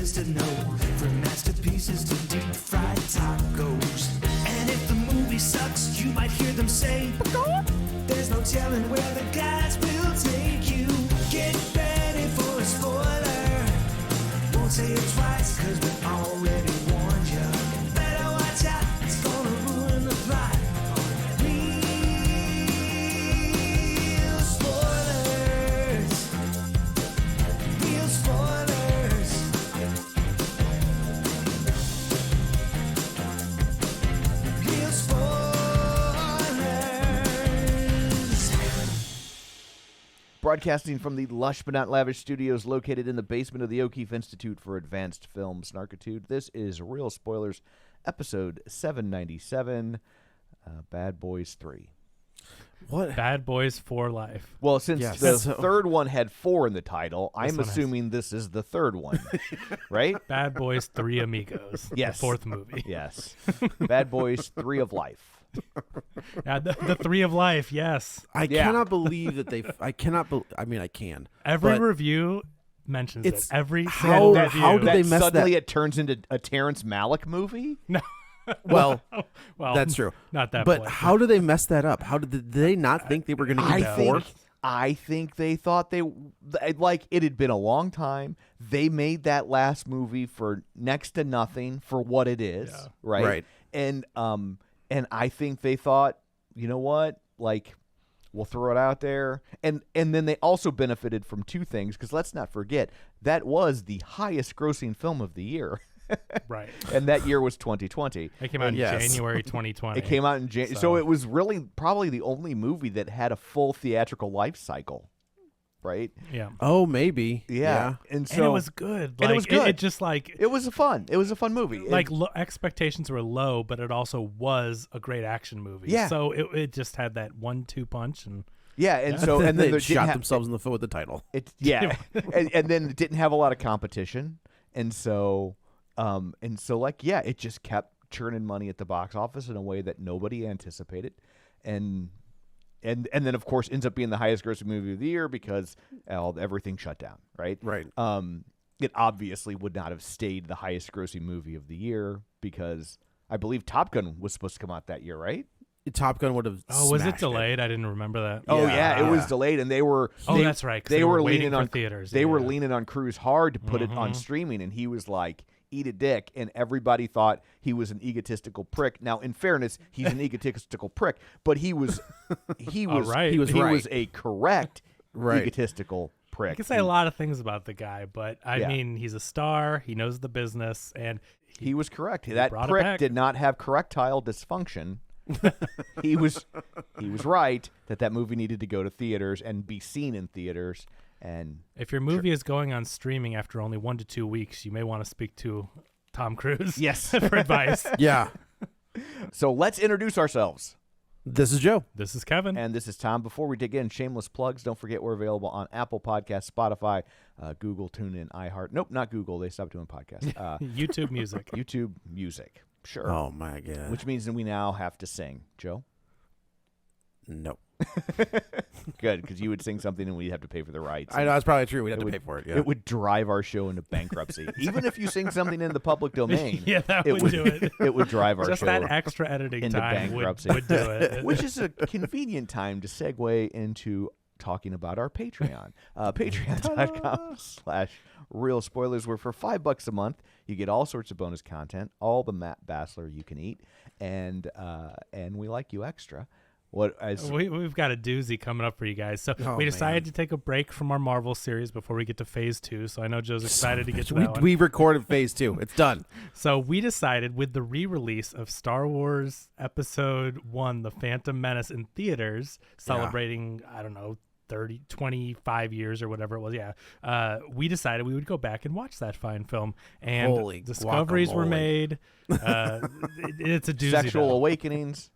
is to know, from masterpieces to deep fried tacos. And if the movie sucks, you might hear them say, there's no telling where the guys will take you. Get ready for a spoiler. Won't say it twice, cause we already warned you. Better watch out, it's gonna ruin the plot. Real spoilers. Real spoilers. Real spoilers. Broadcasting from the lush but not lavish studios located in the basement of the O'Keefe Institute for Advanced Film Snarkitude, this is Real Spoilers, episode 797, Bad Boys 3. What? Bad Boys for Life. Well, since Yes. the So- third one had 4 in the title, I'm one has- assuming this is the third one, right? Bad Boys 3 Amigos. Yes. The fourth movie. Yes. Bad Boys 3 of Life. Yeah, the 3 of Life, yes. I Yeah. cannot believe that I cannot I mean, I can. Every But review mentions it. it's Every how- single how review. did they That mess suddenly that- it turns into a Terrence Malick movie? No. Well, Well, that's true. Not that But point. how did they mess that up? How did they not think they were going to I get think, fourth? I think they thought like it had been a long time. They made that last movie for next to nothing for what it is, Yeah. right? And I think they thought, you know what, like we'll throw it out there, and then they also benefited from two things, because let's not forget that was the highest grossing film of the year. Right. And that year was 2020. It came out in Yes. January 2020. It came out in January, So- so it was really probably the only movie that had a full theatrical life cycle, right? Yeah. Oh, maybe. Yeah, and so And it was good. and it was good. It just like It was a fun movie. like expectations were low, but it also was a great action movie. Yeah. So it just had that 1-2 punch, and yeah, and so and then they there shot didn't have, themselves in the foot with the title. it yeah, and then it didn't have a lot of competition, and so like yeah, it just kept churning money at the box office in a way that nobody anticipated, and then of course ends up being the highest grossing movie of the year because everything shut down, right? Right. It obviously would not have stayed the highest grossing movie of the year because I believe Top Gun was supposed to come out that year, right? Top Gun would have. oh, was it smashed delayed? I didn't remember that. Oh yeah, it was Yeah. delayed, and they were. Oh, they- that's right, 'cause They, they were were waiting leaning for on theaters, They were yeah. leaning on Cruise hard to put it on streaming, and he was like, "Eat a dick," and everybody thought he was an egotistical prick. Now, in fairness, he's an egotistical prick, but he was right. He was right. was a correct Right. egotistical prick. I can say a lot of things about the guy, but I Yeah. mean, he's a star. He knows the business, and He was correct. That brought it prick back. did not have correctile dysfunction. he was right that movie needed to go to theaters and be seen in theaters. And if your movie is going on streaming after only 1 to 2 weeks, you may want to speak to Tom Cruise. yes, for advice. Yeah. so let's introduce ourselves. This is Joe. This is Kevin. And this is Tom. Before we dig in, shameless plugs. Don't forget we're available on Apple Podcasts, Spotify, Google, TuneIn, iHeart. Nope, not Google. They stopped doing podcasts. YouTube Music. YouTube Music. Sure. Oh my god. Which means that we now have to sing. Joe? No. Good, because you would sing something and we'd have to pay for the rights. I know that's probably true. We'd have It to would- pay for it. Yeah. It would drive our show into bankruptcy. Even if you sing something in the public domain, Yeah, that it would do it. It would drive our Just show that extra editing into time bankruptcy. would do it. which is a convenient time to segue into talking about our Patreon. Patreon.com/Real Spoilers, where for $5 a month, you get all sorts of bonus content, all the Matt Bassler you can eat, and we like you extra. We've got a doozy coming up for you guys. So Oh, we decided man. to take a break from our Marvel series before we get to phase 2. So I know Joe's excited to get to that one. We recorded phase 2. It's done. So we decided with the re-release of Star Wars Episode 1, The Phantom Menace in theaters, celebrating, I don't know, 25 years or whatever it was. Yeah. We decided we would go back and watch that fine film. And Holy discoveries were guacamole. made. It's a doozy. Sexual though. awakenings.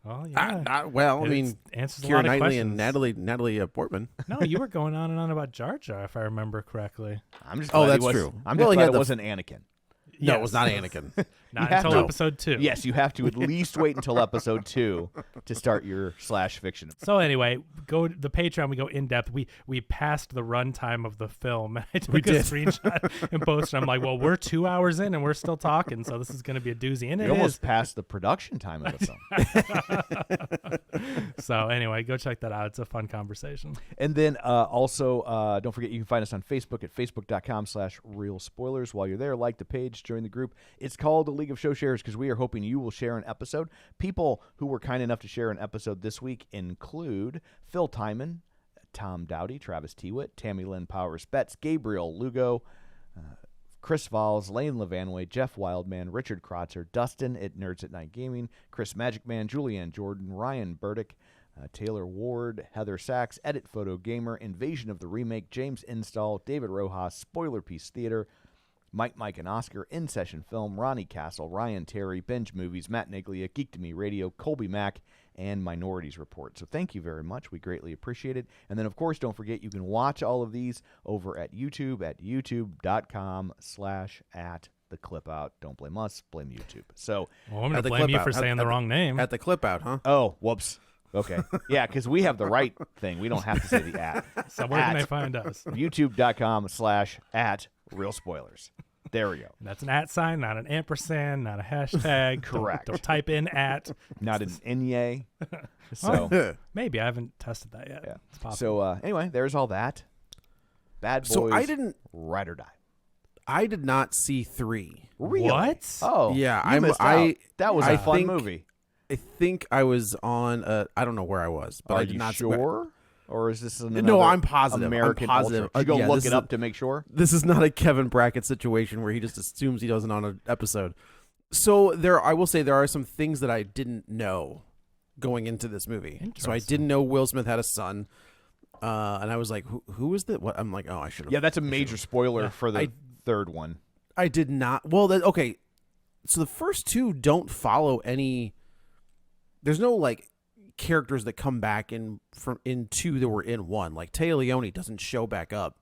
Oh, yeah. Well, I It mean, answers a Keira lot of Knightley questions. and Natalie Portman. No, you were going on and on about Jar Jar, if I remember correctly. I'm just Oh, glad that's he was, true. I'm Well, just he glad had it the- wasn't Anakin. No, it was not Anakin. Not You have until to- episode 2. Yes, you have to at least wait until episode 2 to start your /fiction. So anyway, go to the Patreon. We go in depth. We passed the runtime of the film. I took a screenshot and posted. I'm like, well, we're 2 hours in and we're still talking. So this is going to be a doozy. And You it almost is. passed the production time of the film. So anyway, go check that out. It's a fun conversation. And then also, don't forget you can find us on Facebook at facebook.com/realspoilers. While you're there, like the page, join the group. It's called the League of Show Sharers because we are hoping you will share an episode. People who were kind enough to share an episode this week include Phil Timon, Tom Dowdy, Travis Tewitt, Tammy Lynn Powers Betts, Gabriel Lugo, Chris Valls, Lane Levanway, Jeff Wildman, Richard Krotzer, Dustin at Nerds at Night Gaming, Chris Magic Man, Julianne Jordan, Ryan Burdick, Taylor Ward, Heather Sachs, Edit Photo Gamer, Invasion of the Remake, James Install, David Rojas, Spoiler Piece Theater, Mike and Oscar, In Session Film, Ronnie Castle, Ryan Terry, Binge Movies, Matt Niglia, Geek to Me Radio, Colby Mack, and Minorities Report. So thank you very much. We greatly appreciate it. And then, of course, don't forget you can watch all of these over at YouTube at youtube.com/@theclipout. Don't blame us, blame YouTube. So, Well, I'm going At to the blame clip you out. for At- saying the at wrong name. At the clip out, huh? oh, whoops. Okay. Yeah, because we have the right thing. We don't have to say the at. So where can At they find us? youtube.com/@realspoilers. There we go. And that's an @ sign, not an ampersand, not a hashtag. Correct. Don't type in @ Not an Enye. So, Maybe I haven't tested that yet. yeah. It's possible. So anyway, there's all that. Bad Boys. So I didn't. Ride or Die. I did not see 3. Really? What? Oh, Yeah, you missed out. That was I a fun think- movie. I think I was on. I don't know where I was, but Are I did you not. sure? Or is this another No, I'm positive. American I'm positive. Ultra? Did you go Yeah, look this it is up to make sure? This is not a Kevin Brackett situation where he just assumes he doesn't on an episode. So I will say there are some things that I didn't know going into this movie. So I Interesting. didn't know Will Smith had a son, and I was like, "Who is that?" What I'm like, "Oh, I should have." Yeah, that's a major spoiler for the I- third one. I did not. Well, okay. So the first two don't follow any. There's no like characters that come back in 2 that were in 1. Like Taya Leone doesn't show back up.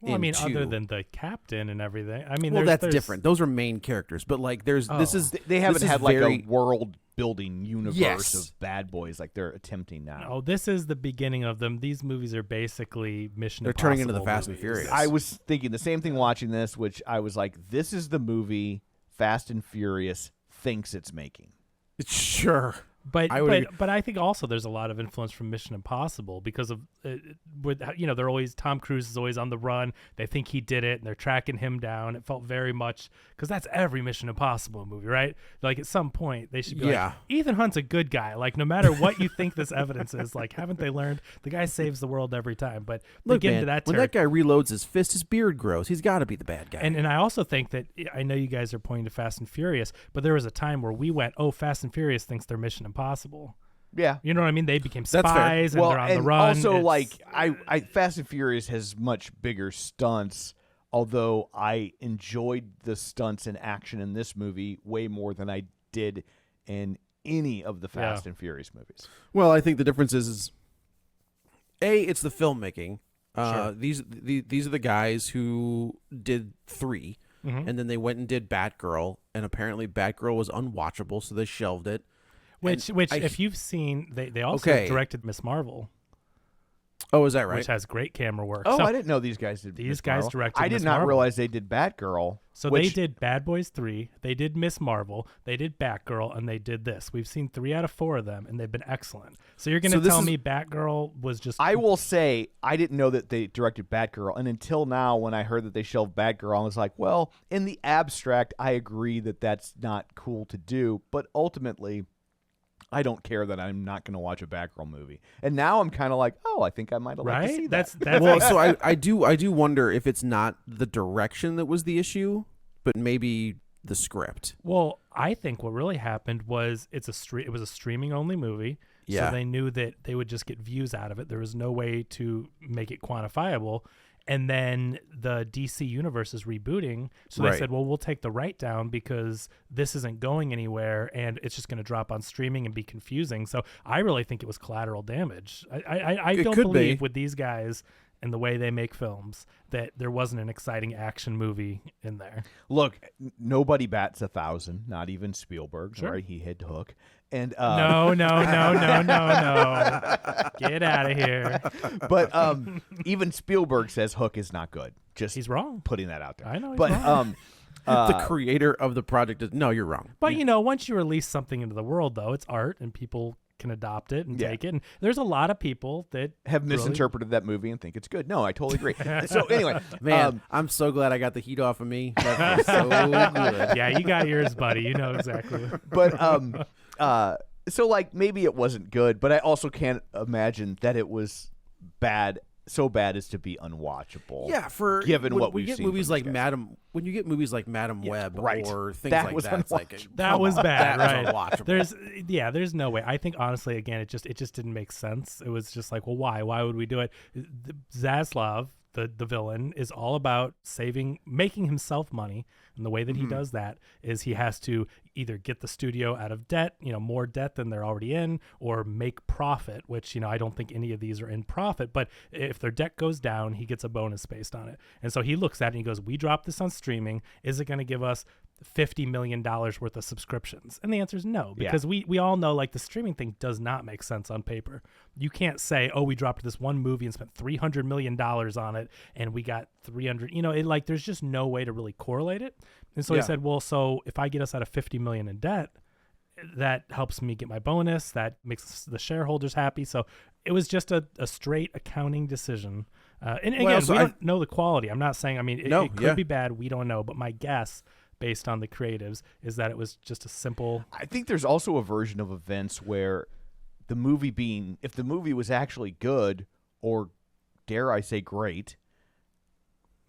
Well, I in mean, 2. other than the captain and everything. I mean, well, there's different. Those are main characters, but like this Oh. is They haven't this is had like very- a world building universe Yes. of Bad Boys like they're attempting now. Oh, this is the beginning of them. These movies are basically Mission They're Impossible turning into the Fast and movies. Furious. I was thinking the same thing watching this, which I was like, this is the movie Fast and Furious thinks it's making. Sure. But I would but I think also there's a lot of influence from Mission Impossible because of with they're always Tom Cruise is always on the run. They think he did it and they're tracking him down. It felt very much because that's every Mission Impossible movie, right? Like at some point they should be Yeah. like, Ethan Hunt's a good guy. Like no matter what you think this evidence is, like haven't they learned the guy saves the world every time? But they Look, get man, into that when territory. that guy reloads his fist, his beard grows. He's got to be the bad guy. And I also think that I know you guys are pointing to Fast and Furious, but there was a time where we went, oh, Fast and Furious thinks they're Mission Impossible. Yeah. You know what I mean? They became That's fair. spies and Well, they're on and the run. also It's- like I Fast and Furious has much bigger stunts. Although I enjoyed the stunts and action in this movie way more than I did in any of the Fast and Furious movies. well, I think the difference is it's the filmmaking. Sure. These are the guys who did 3, Mhm. and then they went and did Batgirl, and apparently Batgirl was unwatchable, so they shelved it. Which I- if you've seen, they also Okay. directed Miss Marvel, Oh, is that right? which has great camera work. Oh, So, I didn't know these guys did. These Miss guys Marvel. directed I did Miss not Marvel. realize they did Batgirl. so they which, did Bad Boys 3, they did Miss Marvel, they did Batgirl, and they did this. We've seen 3 out of 4 of them, and they've been excellent. So you're going So to this tell is- me Batgirl was just... I will say I didn't know that they directed Batgirl, and until now, when I heard that they shelved Batgirl, I was like, well, in the abstract, I agree that that's not cool to do, but ultimately, I don't care that I'm not going to watch a Batgirl movie. And now I'm kind of like, oh, I think I might have liked to see Right? that. That's well, so I do wonder if it's not the direction that was the issue, but maybe the script. Well, I think what really happened was it was a streaming only movie. Yeah. So they knew that they would just get views out of it. There was no way to make it quantifiable. And then the DC universe is rebooting. So they Right. said, well, we'll take the write down because this isn't going anywhere and it's just going to drop on streaming and be confusing. So I really think it was collateral damage. I It don't could believe be. with these guys and the way they make films that there wasn't an exciting action movie in there. Look, nobody bats 1,000, not even Spielberg, Sure. right? He hit Hook. And No. Get out of here. But even Spielberg says Hook is not good. Just He's wrong. putting that out there. I know he's But wrong. The creator of the project is no, you're wrong. But, once you release something into the world, though, it's art and people can adopt it and Yeah. take it. And there's a lot of people that have really- misinterpreted that movie and think it's good. No, I totally agree. So anyway, Man, I'm so glad I got the heat off of me. That was so good. Yeah, you got yours, buddy. You know exactly. but so like maybe it wasn't good, but I also can't imagine that it was bad, so bad as to be unwatchable. Yeah, given when what we we've get seen movies from like these guys. when you get movies like Madam Web right. or things That like was that, it's like unwatchable. That was bad, that right? was unwatchable. There's no way. I think honestly, again, it just didn't make sense. It was just like, well, why? Why would we do it? Zaslav, the villain, is all about making himself money, and the way that he does that is he has to either get the studio out of debt, more debt than they're already in, or make profit, which I don't think any of these are in profit, but if their debt goes down, he gets a bonus based on it. And so he looks at it and he goes, we dropped this on streaming, is it going to give us $50 million worth of subscriptions? And the answer is no, because we all know like the streaming thing does not make sense on paper. You can't say, oh, we dropped this one movie and spent $300 million on it and we got 300, there's just no way to really correlate it. And so he said, well, so if I get us out of 50 million in debt, that helps me get my bonus, that makes the shareholders happy. So it was just a straight accounting decision. And again, we don't know the quality. I'm not saying, it could be bad. We don't know. But my guess, based on the creatives, is that it was just a simple. I think there's also a version of events where if the movie was actually good, or dare I say great,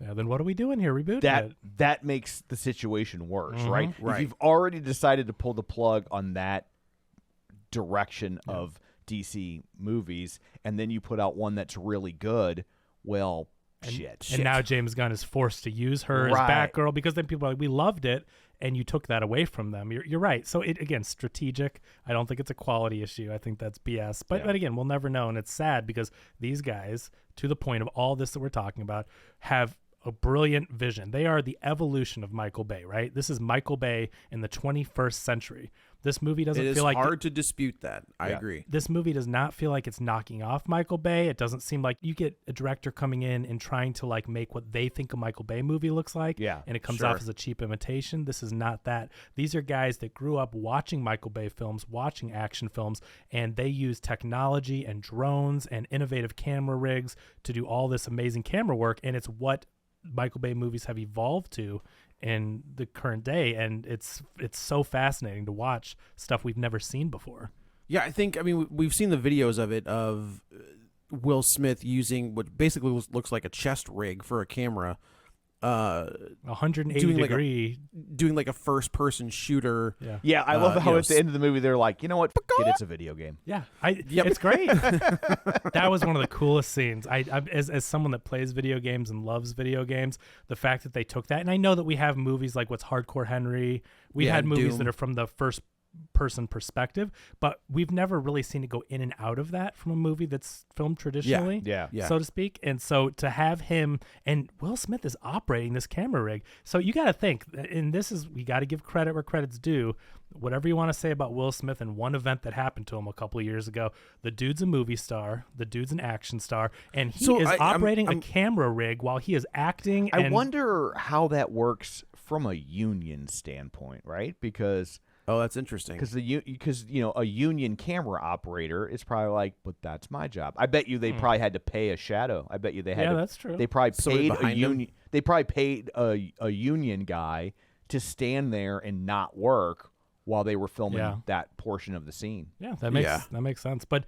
Yeah, then what are we doing here? Rebooting it. That makes the situation worse, right? Right. If you've already decided to pull the plug on that direction of DC movies, and then you put out one that's really good, well, shit. And now James Gunn is forced to use her as Right. Batgirl, because then people are like, we loved it, and you took that away from them. You're right. So again, strategic. I don't think it's a quality issue. I think that's BS. But again, we'll never know, and it's sad because these guys, to the point of all this that we're talking about, have a brilliant vision. They are the evolution of Michael Bay, right? This is Michael Bay in the 21st century. This movie doesn't It is feel like hard to dispute that. I agree. this movie does not feel like it's knocking off Michael Bay. It doesn't seem like you get a director coming in and trying to like make what they think a Michael Bay movie looks like. Yeah, And it comes sure. off as a cheap imitation. This is not that. These are guys that grew up watching Michael Bay films, watching action films, and they use technology and drones and innovative camera rigs to do all this amazing camera work. And it's what Michael Bay movies have evolved to in the current day, and it's so fascinating to watch stuff we've never seen before. Yeah, I think, we've seen the videos of it, of Will Smith using what basically looks like a chest rig for a camera. 180 Doing like degree. doing like a first-person shooter. Yeah. Yeah, I love how you know, at the end of the movie they're like, you know what? Fuck it, it's a video game. Yeah, it's great. That was one of the coolest scenes. I as someone that plays video games and loves video games, the fact that they took that, and I know that we have movies like what's Hardcore Henry. We had movies Doom. that are from the first person perspective, but we've never really seen it go in and out of that from a movie that's filmed traditionally, Yeah. so to speak. And so to have him, and Will Smith is operating this camera rig, so you got to think, and this is, we got to give credit where credit's due. Whatever you want to say about Will Smith and one event that happened to him a couple of years ago, the dude's a movie star, the dude's an action star, and he is operating a camera rig while he is acting. I and wonder how that works from a union standpoint, right? Because Oh, that's interesting. because a union camera operator is probably like, but that's my job. I bet you they probably had to pay a shadow. I bet you they had. Yeah, to, that's true. They probably Somebody paid a behind them? union. They probably paid a union guy to stand there and not work while they were filming that portion of the scene. Yeah, that makes sense. But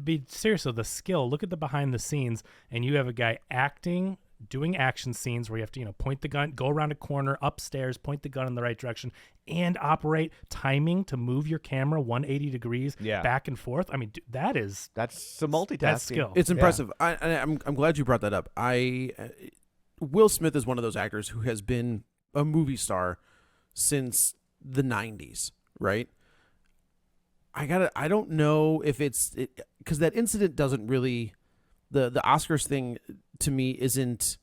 be serious though, the skill. Look at the behind the scenes, and you have a guy acting, doing action scenes where you have to point the gun, go around a corner, upstairs, point the gun in the right direction, and operate timing to move your camera 180 degrees back and forth. I mean, that's some multitasking. That's skill. It's impressive. I'm glad you brought that up. Will Smith is one of those actors who has been a movie star since the 90s, right? I don't know if it's because that incident doesn't really The Oscars thing to me isn't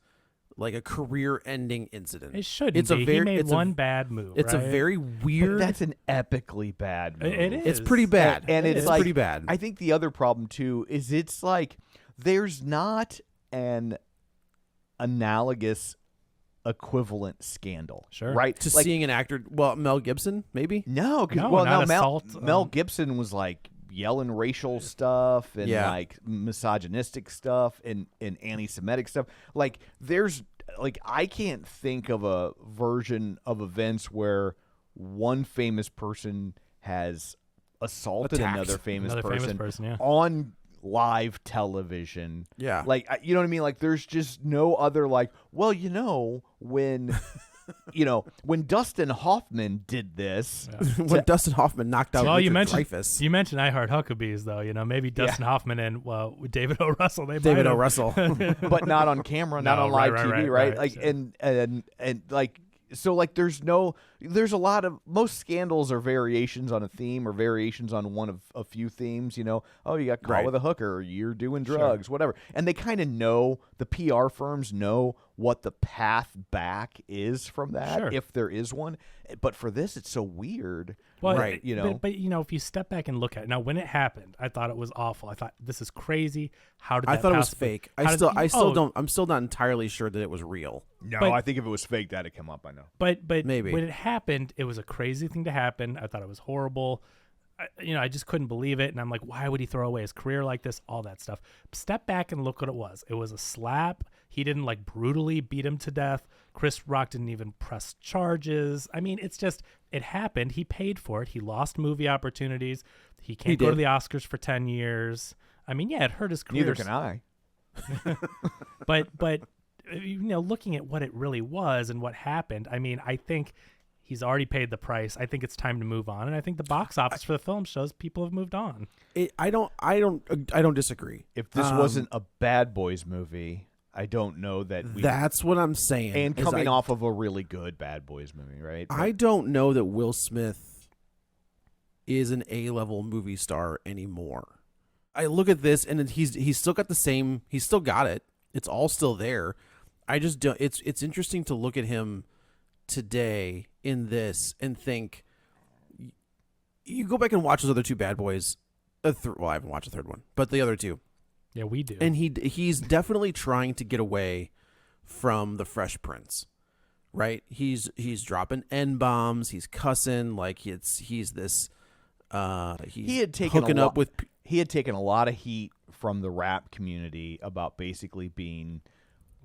like a career-ending incident. It shouldn't It's be. a very He made it's one a, bad move. It's right? a very But weird. that's an epically bad move. It is. It's pretty bad, And it's it's like, pretty bad. I think the other problem too is it's like there's not an analogous equivalent scandal, Sure. right? to like, seeing an actor, well, Mel Gibson, maybe. no, because No, not Mel assault, Gibson was like yelling racial stuff and Yeah. like misogynistic stuff and anti-Semitic stuff. Like there's like I can't think of a version of events where one famous person has assaulted Attacked another famous person yeah. on live television. Yeah. Like, you know what I mean? Like, there's just no other, like, well, when, when Dustin Hoffman did this. When Dustin Hoffman knocked out Well, Richard you mentioned Dreyfuss. you mentioned I Heart Huckabees, though. Maybe Dustin Hoffman and David O. Russell. David O. Russell. But not on camera, not No, on live right, TV, right, right? right, Like, sure. and like, so like, there's a lot of, most scandals are variations on a theme or variations on one of a few themes, oh, you got caught Right. with a hooker, you're doing drugs, whatever. And they kind of know, the PR firms know what the path back is from that, Sure. if there is one. But for this, it's so weird. Well, Right. But if you step back and look at it now, when it happened, I thought it was awful. I thought this is crazy. How did I that thought it was possibly- fake. how did- I'm still not entirely sure that it was real. No, But- I think if it was fake, that'd come up, I know. But Maybe. when it happened, it was a crazy thing to happen. I thought it was horrible. I just couldn't believe it. And I'm like, why would he throw away his career like this? All that stuff. Step back and look what it was. It was a slap. He didn't like brutally beat him to death. Chris Rock didn't even press charges. I mean, it's just, it happened. He paid for it. He lost movie opportunities. He can't go to did. the Oscars for 10 years. I mean, yeah, it hurt his career. Neither can I. But looking at what it really was and what happened, I mean, I think he's already paid the price. I think it's time to move on, and I think the box office for the film shows people have moved on. I don't disagree. If this wasn't a Bad Boys movie, I don't know that we. That's what I'm saying. And is coming I- off of a really good Bad Boys movie, right? I don't know that Will Smith is an A-level movie star anymore. I look at this and he's still got the same. He's still got it. It's all still there. I just don't. It's interesting to look at him today in this and think. You go back and watch those other two Bad Boys. Well, I haven't watched the third one, but the other two. Yeah, we do. And he's definitely trying to get away from the Fresh Prince, right? He's dropping N-bombs. He's cussing like he's this. He's he had taken hooking up with. He had taken a lot of heat from the rap community about basically being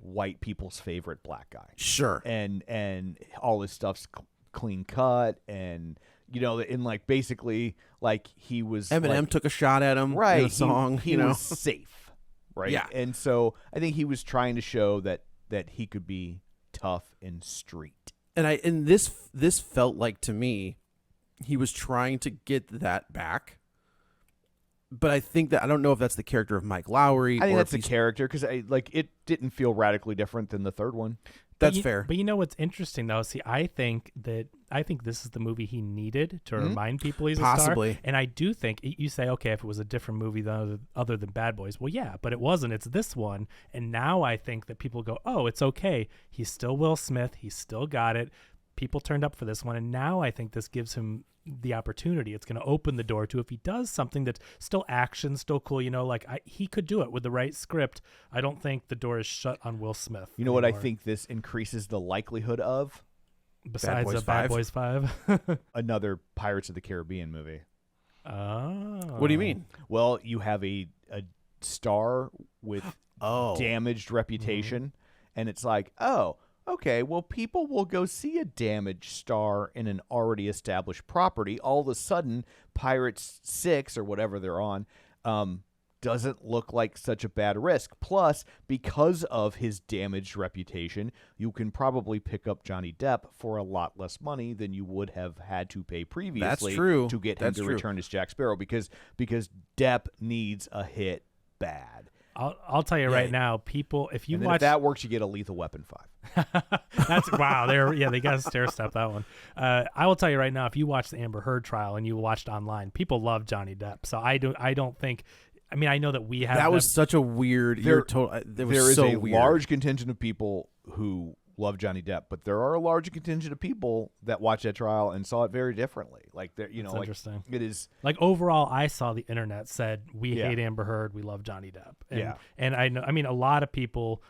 white people's favorite black guy. Sure. And all his stuff's clean cut, and and like basically like he was Eminem like, took a shot at him right in a song. He was safe, right? Yeah. And so I think he was trying to show that he could be tough and street. And this felt like to me, he was trying to get that back. But I think that I don't know if that's the character of Mike Lowry. I think or that's if the he's- character because it didn't feel radically different than the third one. That's fair. But you know what's interesting though? See, I think this is the movie he needed to remind people he's a Possibly. star. And I do think you say, okay, if it was a different movie other than Bad Boys, well, yeah, but it wasn't. It's this one. And now I think that people go, oh, it's okay. He's still Will Smith. He's still got it. People turned up for this one, and now I think this gives him the opportunity. It's going to open the door to if he does something that's still action, still cool. He could do it with the right script. I don't think the door is shut on Will Smith. You know what I anymore. think this increases the likelihood of? Besides Boys Bad 5? Boys 5. Another Pirates of the Caribbean movie. Oh. What do you mean? Well, you have a star with Oh. damaged reputation, and it's like, oh, okay, well, people will go see a damaged star in an already established property. All of a sudden, Pirates 6 or whatever they're on doesn't look like such a bad risk. Plus, because of his damaged reputation, you can probably pick up Johnny Depp for a lot less money than you would have had to pay previously true. to get him That's to true. return as Jack Sparrow because Depp needs a hit bad. I'll tell you right now, people, if you And then watch if that works, you get a Lethal Weapon 5. that's wow. They got to stair step that one. I will tell you right now, if you watch the Amber Heard trial and you watched online, people love Johnny Depp. So I don't think I mean, I know that we have That was such a weird. There Was is so a weird. large contingent of people who love Johnny Depp, but there are a large contingent of people that watched that trial and saw it very differently. Like, That's interesting. It is like overall, I saw the internet said we Yeah. hate Amber Heard, we love Johnny Depp, and, Yeah. and I know. I mean, a lot of people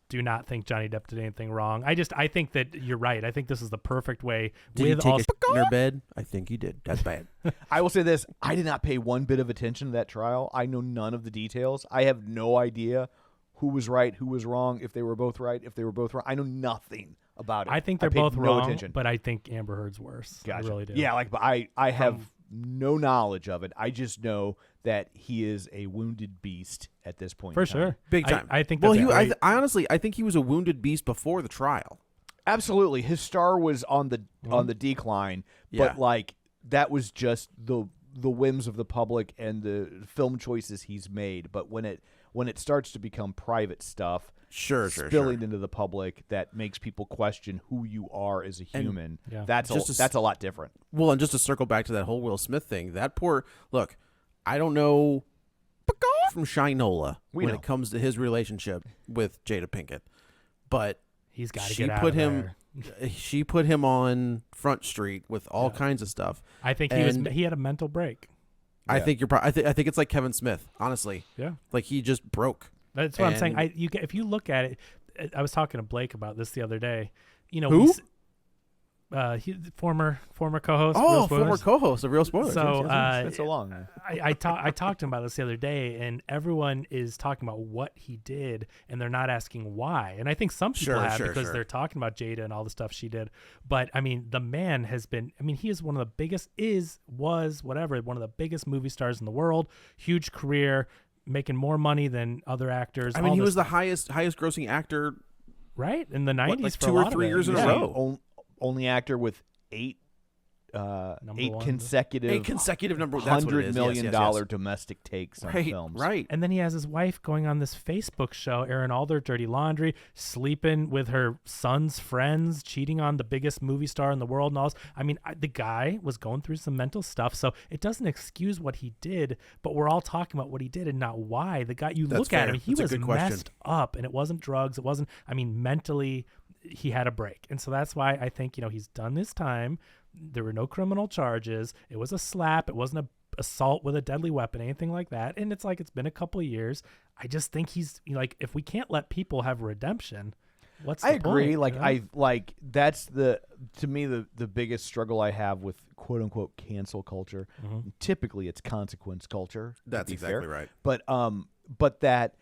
do not think Johnny Depp did anything wrong. I think that you're right. I think this is the perfect way. Did he with take all a shit in her bed? I think he did. That's bad. I will say this: I did not pay one bit of attention to that trial. I know none of the details. I have no idea who was right, who was wrong, if they were both right, if they were both wrong. I know nothing about it. I think they're paid both no wrong, attention. but I think Amber Heard's worse. Gotcha. I really do. Yeah, but I have no knowledge of it. I just know that he is a wounded beast at this point. For in time. sure. Big time. I think Well, that's he, great. I honestly, I think he was a wounded beast before the trial. Absolutely, his star was on the decline, Yeah. but like that was just the whims of the public and the film choices he's made. But when it starts to become private stuff, Sure. spilling into the public, that makes people question who you are as a human. yeah. That's a lot different. Well, and just to circle back to that whole Will Smith thing, that poor look. I don't know from Shinola when know. it comes to his relationship with Jada Pinkett, but He's got to she get out put of him. there. She put him on Front Street with all kinds of stuff. I think he had a mental break. I Yeah. think you're. I think it's like Kevin Smith. Honestly, Yeah. like he just broke. That's what I'm saying. And- If you look at it, I was talking to Blake about this the other day. You know, Who? former co-host. Oh, Real former Spoilers. co-host of Real Spoilers. So Yes. It's been so long. I talked to him about this the other day, and everyone is talking about what he did, and they're not asking why. And I think some people have because they're talking about Jada and all the stuff she did. But I mean, the man has been. I mean, he is one of the biggest. Was one of the biggest movie stars in the world. Huge career, making more money than other actors. I mean, all he this was the stuff. highest grossing actor. right in the 90s like for 2 a or lot 3 of it. years in a Yeah. row. Only actor with eight one. consecutive A consecutive number. That's what it $100 is. million Yes. domestic takes on Right, films. right. And then he has his wife going on this Facebook show, airing all their dirty laundry, sleeping with her son's friends, cheating on the biggest movie star in the world and all this. I mean, the guy was going through some mental stuff, so it doesn't excuse what he did, but we're all talking about what he did and not why. The guy, you That's look at fair. him, he That's a was good question. messed up, and it wasn't drugs. It wasn't, I mean, mentally, he had a break. And so that's why I think, he's done his time. There were no criminal charges. It was a slap. It wasn't a assault with a deadly weapon, anything like that. And it's like, it's been a couple of years. I just think he's like, if we can't let people have redemption, what's the I agree. point, That's to me the biggest struggle I have with quote unquote cancel culture. Mm-hmm. Typically, it's consequence culture. to That's be exactly fair. right. But that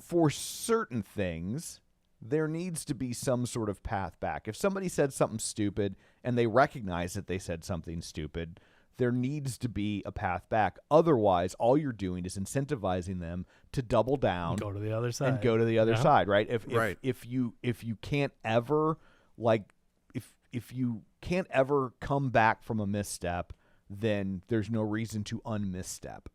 for certain things, there needs to be some sort of path back. If somebody said something stupid and they recognize that they said something stupid, there needs to be a path back. Otherwise, all you're doing is incentivizing them to double down, go to the other side and go to the other Yeah. side, right? Right. If you can't ever if you can't ever come back from a misstep, then there's no reason to unmisstep.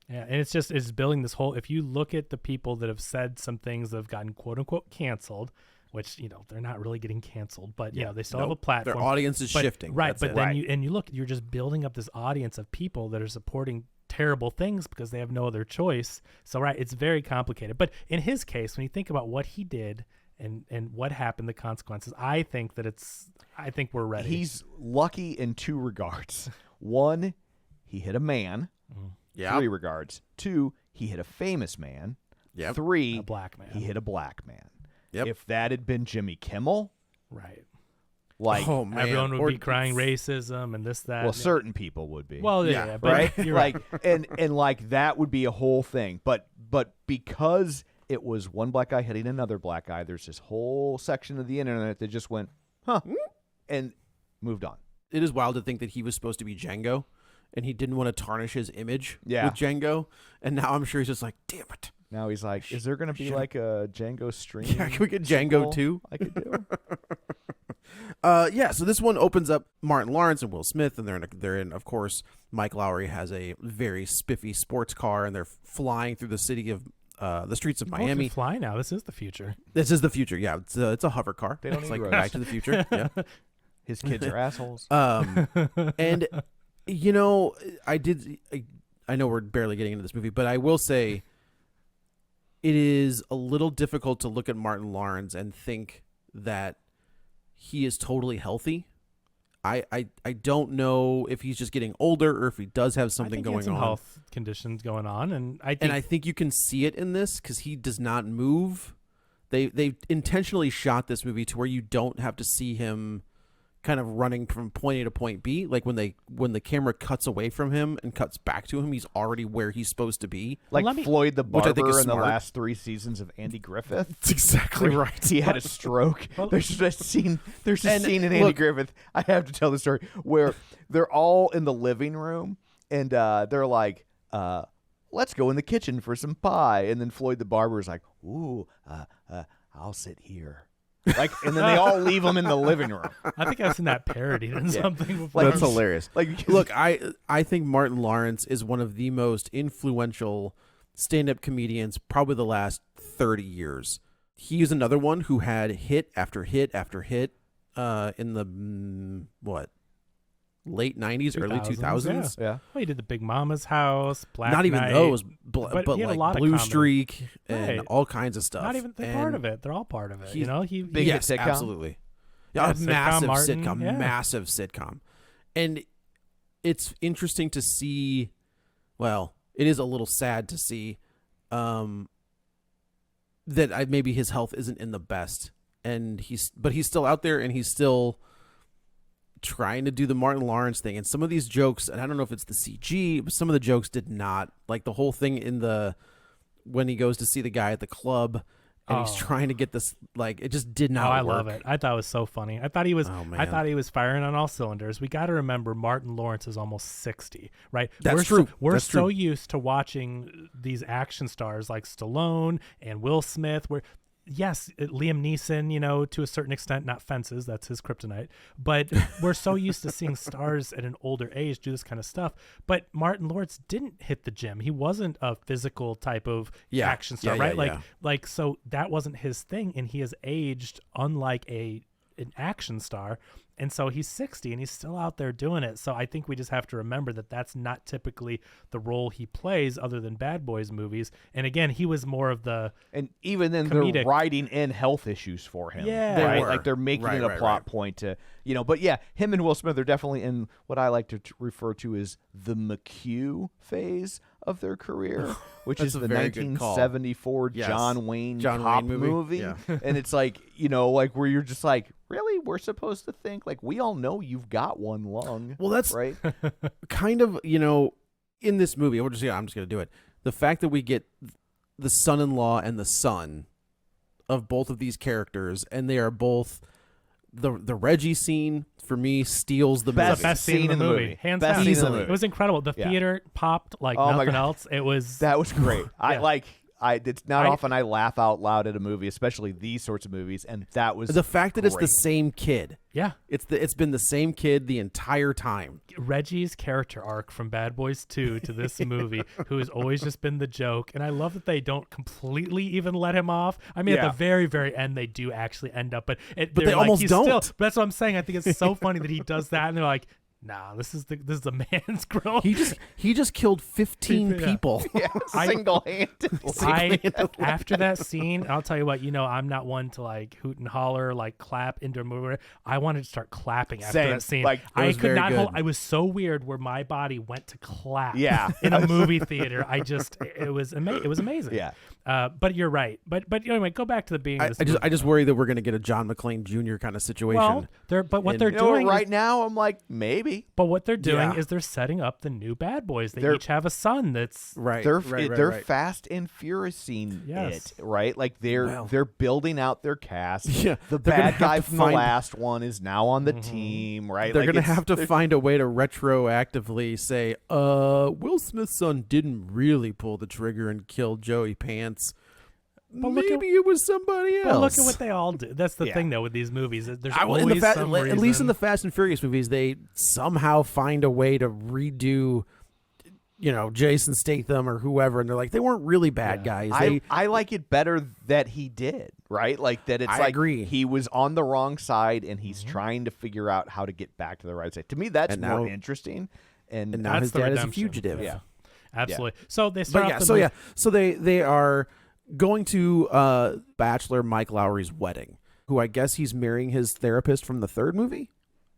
Yeah, and it's building this whole. If you look at the people that have said some things that have gotten quote unquote canceled, which they're not really getting canceled, but they still have a platform. Their audience is shifting. right? That's But it. then you look, you're just building up this audience of people that are supporting terrible things because they have no other choice. So it's very complicated. But in his case, when you think about what he did and what happened, the consequences, I think we're ready. He's lucky in two regards. One, he hit a man. Yeah. 3 regards. 2, he hit a famous man. Yep. 3, A black man. he hit a black man. Yep. If that had been Jimmy Kimmel, right. like, Oh man. Everyone would Or- be crying racism and this, that. well, certain people would be. Well, Yeah, yeah, but right? You're right. and like that would be a whole thing. But because it was one black guy hitting another black guy, there's this whole section of the internet that just went, huh, and moved on. It is wild to think that he was supposed to be Django, and he didn't want to tarnish his image Yeah. with Django, and now I'm sure he's just like, damn it. Now he's like, is there going to be like a Django stream? Yeah, can we get Django sequel too? I could do. Yeah, so this one opens up Martin Lawrence and Will Smith, and they're in, of course, Mike Lowry has a very spiffy sports car, and they're flying through the city of the streets of Well, if Miami. you fly now. This is the future. This is the future. Yeah, it's a hover car. They don't it's need like roads. Back to the Future. Yeah. His kids are assholes. And I I know we're barely getting into this movie, but I will say it is a little difficult to look at Martin Lawrence and think that he is totally healthy. I don't know if he's just getting older or if he does have something I think he had going some on. health conditions going on, and I think you can see it in this because he does not move. They intentionally shot this movie to where you don't have to see him kind of running from point A to point B. Like when the camera cuts away from him and cuts back to him, he's already where he's supposed to be. Like Floyd the which I think barber is in the smart. last 3 seasons of Andy Griffith. That's exactly Where right. He had a stroke. There's a scene. There's a And scene in Andy look- Griffith. I have to tell the story where they're all in the living room and they're like, "Let's go in the kitchen for some pie." And then Floyd the barber is like, "Ooh, I'll sit here." Like, and then they all leave him in the living room. I think I've seen that parodied in something before. Like, That's hilarious. Like, Look, I think Martin Lawrence is one of the most influential stand-up comedians probably the last 30 years. He is another one who had hit after hit after hit in the late 90s, early 2000s. yeah. Well, he did the Big Mama's House, Black Not even Knight, those, but but he had a like lot of Blue comedy. Streak and Right. all kinds of stuff. Not even they're part of it. They're all part of it. You know, he Big Yes, hit sitcom? absolutely. Yeah, Yeah, sitcom, massive Martin, sitcom, yeah. massive sitcom. And it's interesting to see, well, it is a little sad to see that maybe his health isn't in the best. And he's still out there and he's still trying to do the Martin Lawrence thing. And some of these jokes, and I don't know if it's the CG, but some of the jokes did not. Like the whole thing when he goes to see the guy at the club and he's trying to get this, like, it just did not I work. love it. I thought it was so funny. I thought he was. Oh, man. I thought he was firing on all cylinders. We got to remember Martin Lawrence is almost 60, right? That's we're true. We're That's so true. used to watching these action stars like Stallone and Will Smith. Yes, Liam Neeson, you know, to a certain extent, not Fences, that's his kryptonite. But we're so used to seeing stars at an older age do this kind of stuff. But Martin Lawrence didn't hit the gym. He wasn't a physical type of action star, right? Like, so that wasn't his thing, and he has aged unlike an action star. And so he's 60 and he's still out there doing it. So I think we just have to remember that that's not typically the role he plays other than Bad Boys movies. And again, he was more of the And even then, comedic. they're writing in health issues for him. Yeah. They right? were. Like they're making Right, it a right, plot right. point to, you know. But yeah, him and Will Smith are definitely in what I like to refer to as the McHugh phase of their career, which That's is a the very good call. 1974 Yes. John Wayne John cop Wayne movie. Yeah. And it's like, you know, like where you're just like, really? We're supposed to think like we all know you've got one lung. Well, that's right. kind of, you know, in this movie, I'm just going to do it. The fact that we get the son-in-law and the son of both of these characters, and they are both the Reggie scene for me steals the It's the movie. best scene in the movie, hands Best down. scene in the Easily. movie. It was incredible. The Yeah. theater popped like Oh my nothing God. else. It was That was great. Yeah. It's not often I laugh out loud at a movie, especially these sorts of movies, and that was The fact that it's the great. same kid. yeah. It's been the same kid the entire time. Reggie's character arc from Bad Boys 2 to this movie, who has always just been the joke. And I love that they don't completely even let him off. I mean, Yeah. at the very, very end, they do actually end up, but they they're like, almost he's don't. Still, but that's what I'm saying. I think it's so funny that he does that, and they're like, "Nah, this is the man's grill." He just killed 15 Yeah. people. Yeah, I- single-handed. After that scene, I'll tell you what, you know, I'm not one to like hoot and holler, like clap into a movie. I wanted to start clapping after Same. that scene. Like, it I was could very not good. hold. I was so weird where my body went to clap. Yeah. in a movie theater. It was amazing. Yeah. But you're right. But anyway, go back to the being. Of this I just worry that we're going to get a John McClane Jr. kind of situation. well, what And- they're You know, doing right is, now, I'm like, maybe. but what they're doing Yeah. is they're setting up the new Bad Boys. They They're- each have a son that's right. They're right, right, they're right. fast and furiousing Yes. it, right? Like they're building out their cast. Yeah, The they're gonna bad guy have to from the find- last one is now on the team, right? They're Like, going to it's- have to find a way to retroactively say, Will Smith's son didn't really pull the trigger and kill Joey Pants. But look Maybe at- it was somebody else. But look at what they all do. That's the Yeah. thing, though, with these movies. There's In always the some at least in reason. the Fast and Furious movies, they somehow find a way to redo, you know, Jason Statham or whoever, and they're like, they weren't really bad guys. I like it better that he did, right? Like that it's I like agree. he was on the wrong side and he's trying to figure out how to get back to the right side. To me, that's And more now- interesting. And and now That's his the dad is a redemption. fugitive. yeah. Absolutely. So they start But yeah, off the so movie- yeah, so they are going to Bachelor Mike Lowry's wedding, who I guess he's marrying his therapist from the third movie.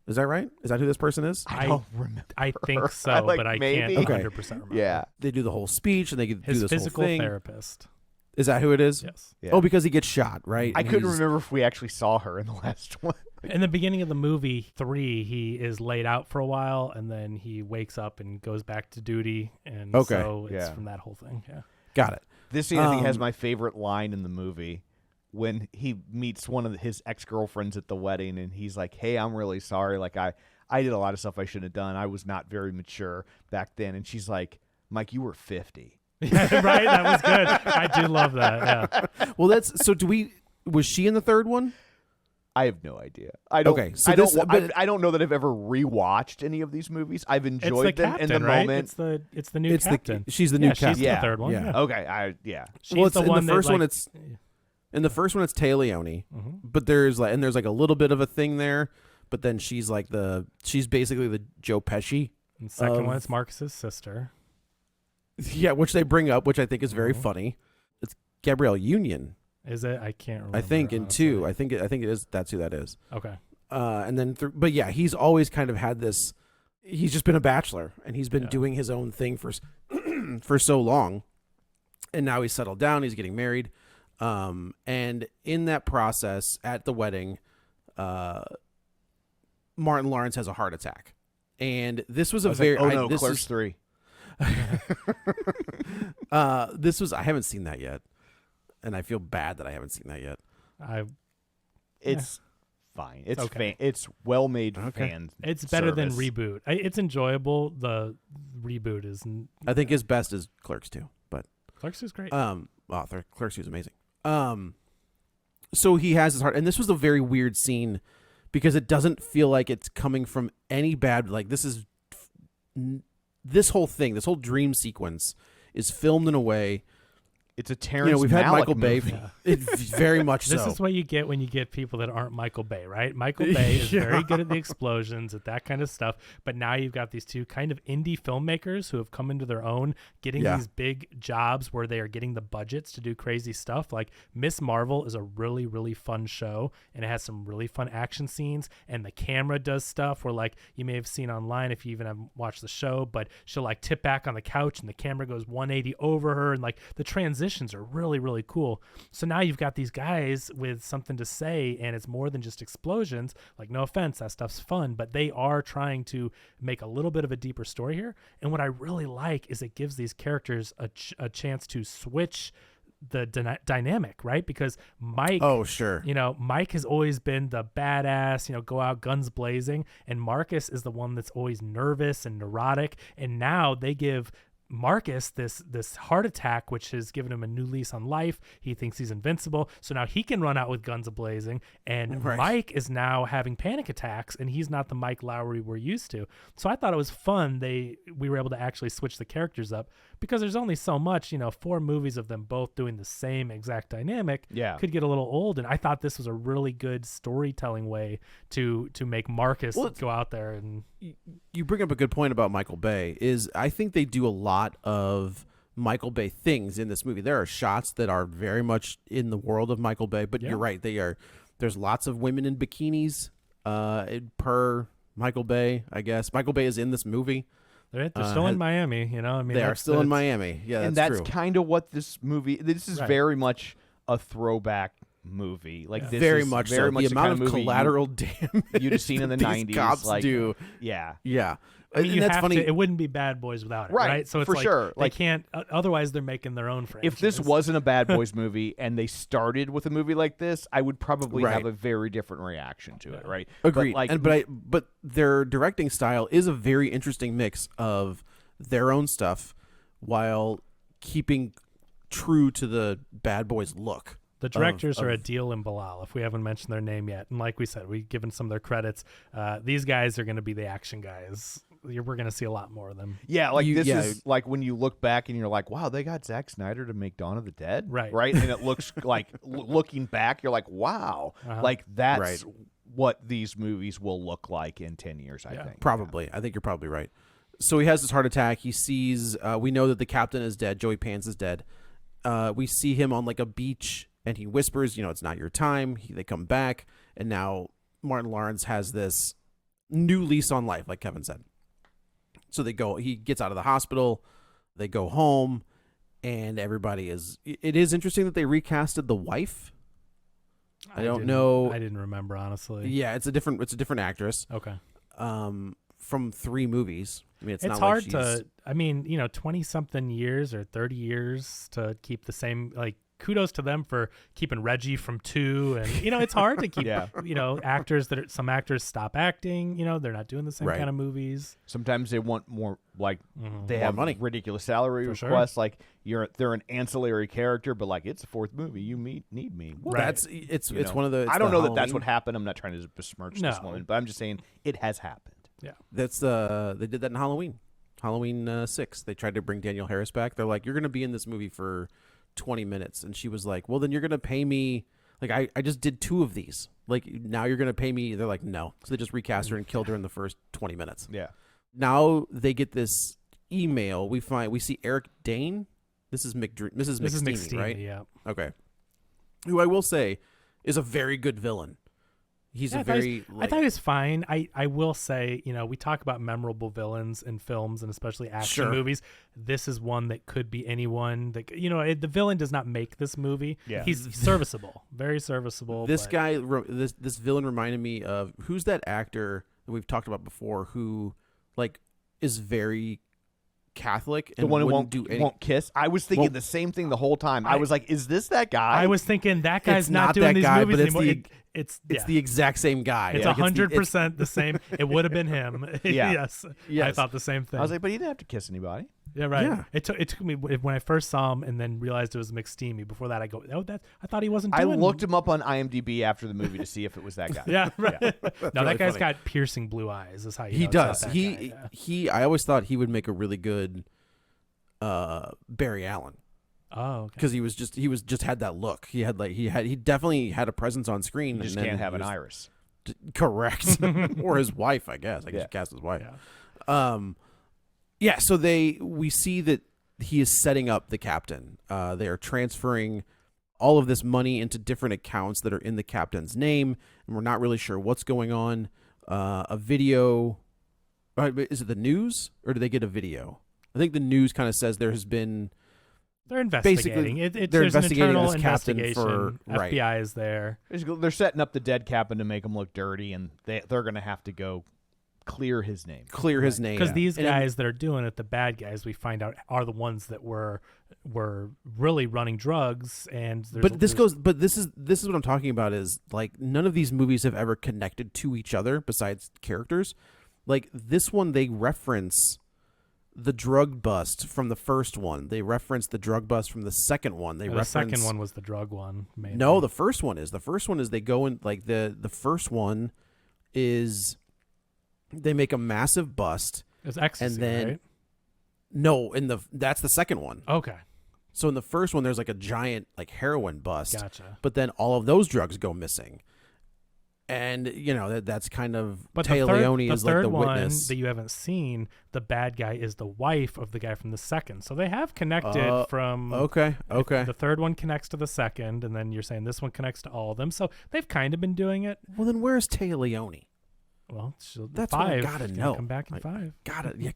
Is that right? Is that who this person is? I don't remember. I think so, Like, but I maybe. can't Okay. 100% remember. Yeah. They do the whole speech and they do His this physical whole thing. therapist. Is that who it is? Yes. Yeah. Oh, because he gets shot, right? I And couldn't he's- remember if we actually saw her in the last one. In the beginning of the movie 3, he is laid out for a while, and then he wakes up and goes back to duty, and Okay. so it's Yeah. from that whole thing. Yeah. Got it. This scene, I think, has Um, my favorite line in the movie when he meets one of his ex-girlfriends at the wedding, and he's like, "Hey, I'm really sorry. Like, I did a lot of stuff I shouldn't have done. I was not very mature back then." And she's like, "Mike, you were 50." Yeah, right? That was good. I do love that. Yeah. Well, that's so. Was she in the third one? I have no idea. I don't. Okay, so I don't. this- but- I don't know that I've ever rewatched any of these movies. I've It's the enjoyed them captain, in the right? moment. It's the new captain. She's the new yeah, she's captain. the Yeah. third one. Yeah. Yeah. Okay. She's Well, it's the in one the first that, one. like, It's in the first one. It's Taleone, Mhm. but there's like a little bit of a thing there. But then she's like she's basically the Joe Pesci. and second one, of- it's Marcus's sister. Yeah, which they bring up, which I think is very Mhm. funny. It's Gabrielle Union, Is it? I can't remember. I think, in honestly. 2. I think it is. That's who that is. Okay. And then, but yeah, he's always kind of had this. He's just been a bachelor, and he's been Yeah. doing his own thing for so long, and now he's settled down. He's getting married, and in that process, at the wedding, Martin Lawrence has a heart attack, and this was a I was very. like, oh no, this Clerks is, 3. this was. I haven't seen that yet, and I feel bad that I haven't seen that yet. It's fine. It's okay. It's well-made Okay. fan. It's better than service. Reboot. It's enjoyable. The Reboot is. I think his best is Clerks 2, but. Clerks is great. Clerks 2 is amazing. So he has his heart, and this was a very weird scene because it doesn't feel like it's coming from any bad. Like this whole thing, this whole dream sequence, is filmed in a way. It's a Terrence We've had Malick Michael Bay. movie. Very much This so. is what you get when you get people that aren't Michael Bay, right? Michael Bay is very good at the explosions, at that kind of stuff. But now you've got these two kind of indie filmmakers who have come into their own, getting these big jobs where they are getting the budgets to do crazy stuff. Like Miss Marvel is a really, really fun show, and it has some really fun action scenes. And the camera does stuff where, like, you may have seen online if you even haven't watched the show, but she'll like tip back on the couch and the camera goes 180 over her, and like the transitions are really, really cool. So now you've got these guys with something to say, and it's more than just explosions. Like, no offense, that stuff's fun, but they are trying to make a little bit of a deeper story here. And what I really like is it gives these characters a chance to switch the dynamic, right? Because Mike, Oh, sure. Mike has always been the badass, go out guns blazing, and Marcus is the one that's always nervous and neurotic. And now they give Marcus this heart attack, which has given him a new lease on life. He thinks he's invincible, so now he can run out with guns a-blazing, and Right. Mike is now having panic attacks, and he's not the Mike Lowry we're used to. So I thought it was fun we were able to actually switch the characters up, because there's only so much, 4 movies of them both doing the same exact dynamic could get a little old, and I thought this was a really good storytelling way to make Marcus go out there. And You bring up a good point about Michael Bay. I think they do a lot of Michael Bay things in this movie. There are shots that are very much in the world of Michael Bay, but you're right. There's lots of women in bikinis per Michael Bay, I guess. Michael Bay is in this movie. They're still in Miami, They are still in Miami. Yeah, and that's that's true. kind of what this movie. This is Right. very much a throwback movie. Like this very is much very so. much The amount of movie collateral damage you'd have seen in the that 90s. these cops like, do. Yeah. Yeah. I mean, And that's funny. it wouldn't be Bad Boys without it, Right, right? So it's for like sure. they Like, can't. Otherwise, they're making their own franchise. If this wasn't a Bad Boys movie and they started with a movie like this, I would probably Right. have a very different reaction to it, right? Agreed. But But their directing style is a very interesting mix of their own stuff while keeping true to the Bad Boys look. the directors are Adil and Bilall, if we haven't mentioned their name yet, and like we said, we've given some of their credits. These guys are going to be the action guys. We're going to see a lot more of them. yeah, like You- this yeah. is like when you look back and you're like, wow, they got Zack Snyder to make Dawn of the Dead, Right. Right, and it looks like looking back, you're like, wow, Uh-huh. like that's Right. what these movies will look like in 10 years. I Yeah. think Probably. I think you're probably right. So he has this heart attack. He sees. We know that the captain is dead. Joey Pants is dead. We see him on like a beach, and he whispers, "It's not your time." They come back, and now Martin Lawrence has this new lease on life, like Kevin said. So they go. He gets out of the hospital. They go home, and everybody is. It is interesting that they recasted the wife. I don't know. I didn't remember, honestly. Yeah, it's a different actress. Okay. From 3 movies. I mean, it's not hard like she's... to. I mean, 20-something years or 30 years to keep the same. Like, kudos to them for keeping Reggie from 2, and it's hard to keep. Actors some actors stop acting. They're not doing the same kind of movies. Sometimes they want more. Like they More have money. ridiculous salary For requests. sure. Like they're an ancillary character, but like it's a 4th movie. You need me. Right. It's one of the. I don't know that that's Halloween. what happened. I'm not trying to besmirch this No. woman, but I'm just saying it has happened. Yeah. That's they did that in Halloween 6. They tried to bring Danielle Harris back. They're like, you're going to be in this movie for 20 minutes, and she was like, well, then you're going to pay me. Like I just did 2 of these. Like now you're going to pay me. They're like, no. So they just recast her and killed her in the first 20 minutes. Yeah. Now they get this email. We see Eric Dane. This is Mrs. McSteamy, right? Yeah. Okay. Who I will say is a very good villain. He's Yeah, a very. I thought he was fine. I will say, we talk about memorable villains in films and especially action Sure. movies. This is one that could be anyone. That the villain does not make this movie. Yeah. He's serviceable, very serviceable. This but- guy, this villain reminded me of who's that actor that we've talked about before who, like, is very Catholic and The one who wouldn't won't kiss. I was thinking Won't- the same thing the whole time. I was like, is this that guy? I was thinking that guy's It's not doing that these guy, movies but it's anymore. the- It's the exact same guy. It's Like, 100% the same. It would have been him. Yeah. Yes. I Yes. thought the same thing. I was like, but he didn't have to kiss anybody. yeah, right. Yeah. It took me when I first saw him and then realized it was McSteamy. Before that, I go, I thought he wasn't I doing. looked him up on IMDb after the movie to see if it was that guy. Yeah, right. No, really that guy's funny. got piercing blue eyes. Is how you He know it's not does. that He guy, he. I always thought he would make a really good Barry Allen. Oh, okay. Because he was just had that look. He definitely had a presence on screen. You just and then can't have he an was- iris. Correct. Or his wife, I guess. I guess Yeah. you cast his wife. Yeah. Yeah, so we see that he is setting up the captain. They are transferring all of this money into different accounts that are in the captain's name, and we're not really sure what's going on. A video. Is it the news, or do they get a video? I think the news kind of says there has been. They're investigating. They're There's investigating an internal this captain investigation. for- right. FBI is there. They're setting up the dead captain to make him look dirty, and they're going to have to go clear his name. Clear his name. Because these And- guys that are doing it, the bad guys, we find out are the ones that were really running drugs. And This is what I'm talking about. Is like none of these movies have ever connected to each other besides characters. Like this one, they reference the drug bust from the first one. They reference the drug bust from the second one. the second one was the drug one. Mainly. No, the first one is. The first one is they go in like the first one is they make a massive bust. It was ecstasy, and then- right? No, that's the second one. Okay, So in the first one, there's like a giant like heroin bust. gotcha. But then all of those drugs go missing. And that's kind of But Taya the third, Leone is the third like the one witness. that you haven't seen, the bad guy is the wife of the guy from the second. So they have connected from. Okay. The third one connects to the second, and then you're saying this one connects to all of them. So they've kind of been doing it. Well, then where's Taya Leone? Well, That's what I five. gotta She's know. Come back in 5.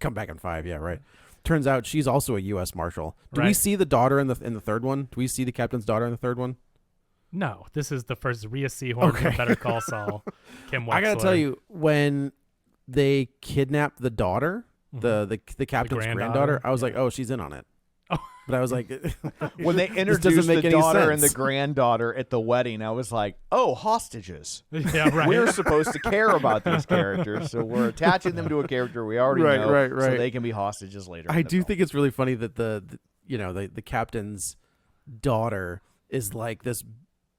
Come back in 5. Yeah, right. Turns out she's also a U.S. Marshal. Do we Right. see the daughter in the third one? Do we see the captain's daughter in the third one? No, this is the first Rhea Seahorn from Better Call Saul. Kim Wexler. I gotta tell you, when they kidnapped the daughter, the captain's granddaughter? granddaughter, I was Yeah. like, oh, she's in on it. Oh. But I was like, When they doesn't introduced make the any daughter and the sense. granddaughter at the wedding, I was like, oh, hostages. yeah, right. We're supposed to care about these characters, so we're attaching them to a character we already Right, know, right, so right. they can be hostages later. I in the do film. think it's really funny that the captain's daughter is like this,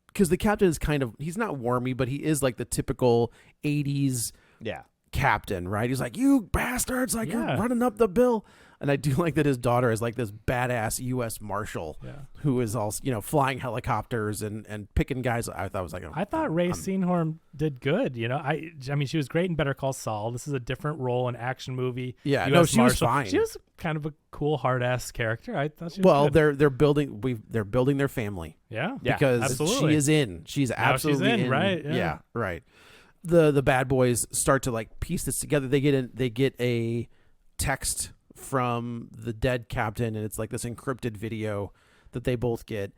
because the captain is he's not wormy, but he is like the typical 80s Yeah. captain, right? He's like, you bastards, like Yeah. you're running up the bill. And I do like that his daughter is like this badass U.S. Marshal who is also, flying helicopters and picking guys. I thought Ray Seenhorn did good. I mean, she was great in Better Call Saul. This is a different role, an action movie. Yeah, US she was Marshal. fine. She was kind of a cool, hard ass character. I thought she was Well, good. they're building their family. Yeah, because absolutely. she is in. She's absolutely she's in, right? Yeah, right. The bad boys start to like piece this together. They get a text from the dead captain, and it's like this encrypted video that they both get.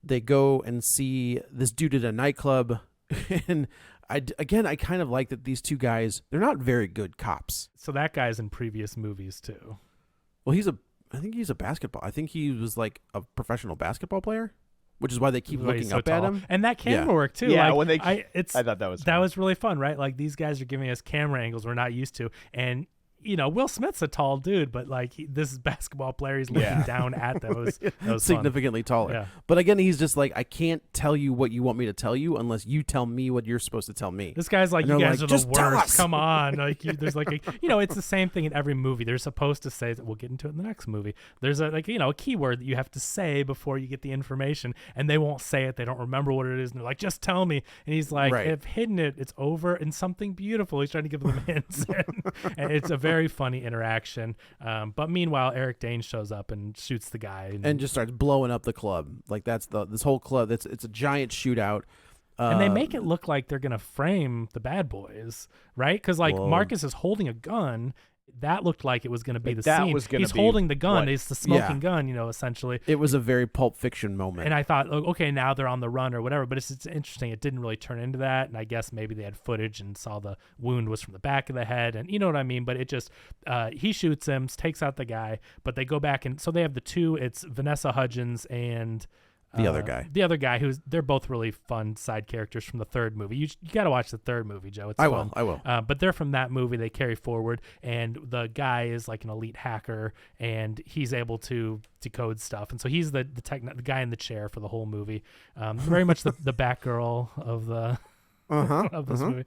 They go and see this dude at a nightclub, and I kind of like that these two guys, they're not very good cops. So that guy's in previous movies too. Well, I think he's a basketball. I think he was like a professional basketball player, which is why they keep looking up at him. And that camera work too. Yeah, like, when I thought that was fun. was really fun, right? Like these guys are giving us camera angles we're not used to, and Will Smith's a tall dude, but like this basketball player, he's looking down at those. That was significantly taller. Yeah. But again, he's just like, I can't tell you what you want me to tell you unless you tell me what you're supposed to tell me. This guy's like, And you they're guys like, are "Just the tell worst. us." Come on. Like there's like it's the same thing in every movie. They're supposed to say that. We'll get into it in the next movie. There's a keyword that you have to say before you get the information, and they won't say it. They don't remember what it is, and they're like, just tell me. And he's like, I've hidden it. It's over in something beautiful. He's trying to give them hints, and it's a very funny interaction. But meanwhile, Eric Dane shows up and shoots the guy and just starts blowing up the club. Like that's this whole club. It's a giant shootout. And they make it look like they're gonna frame the bad boys, right? Because Marcus is holding a gun. That looked like it was going to be the scene. He's holding the gun. It's the smoking gun, essentially. It was a very Pulp Fiction moment. And I thought, okay, now they're on the run or whatever. But it's interesting. It didn't really turn into that. And I guess maybe they had footage and saw the wound was from the back of the head. And you know what I mean? But it just, he shoots him, takes out the guy. But they go back and so they have the two. It's Vanessa Hudgens and the other guy. The other guy they're both really fun side characters from the third movie. You got to watch the third movie, Joe. It's fun. I will. But they're from that movie. They carry forward, and the guy is like an elite hacker, and he's able to decode stuff. And so he's the guy in the chair for the whole movie. Very much the Batgirl of the of this movie.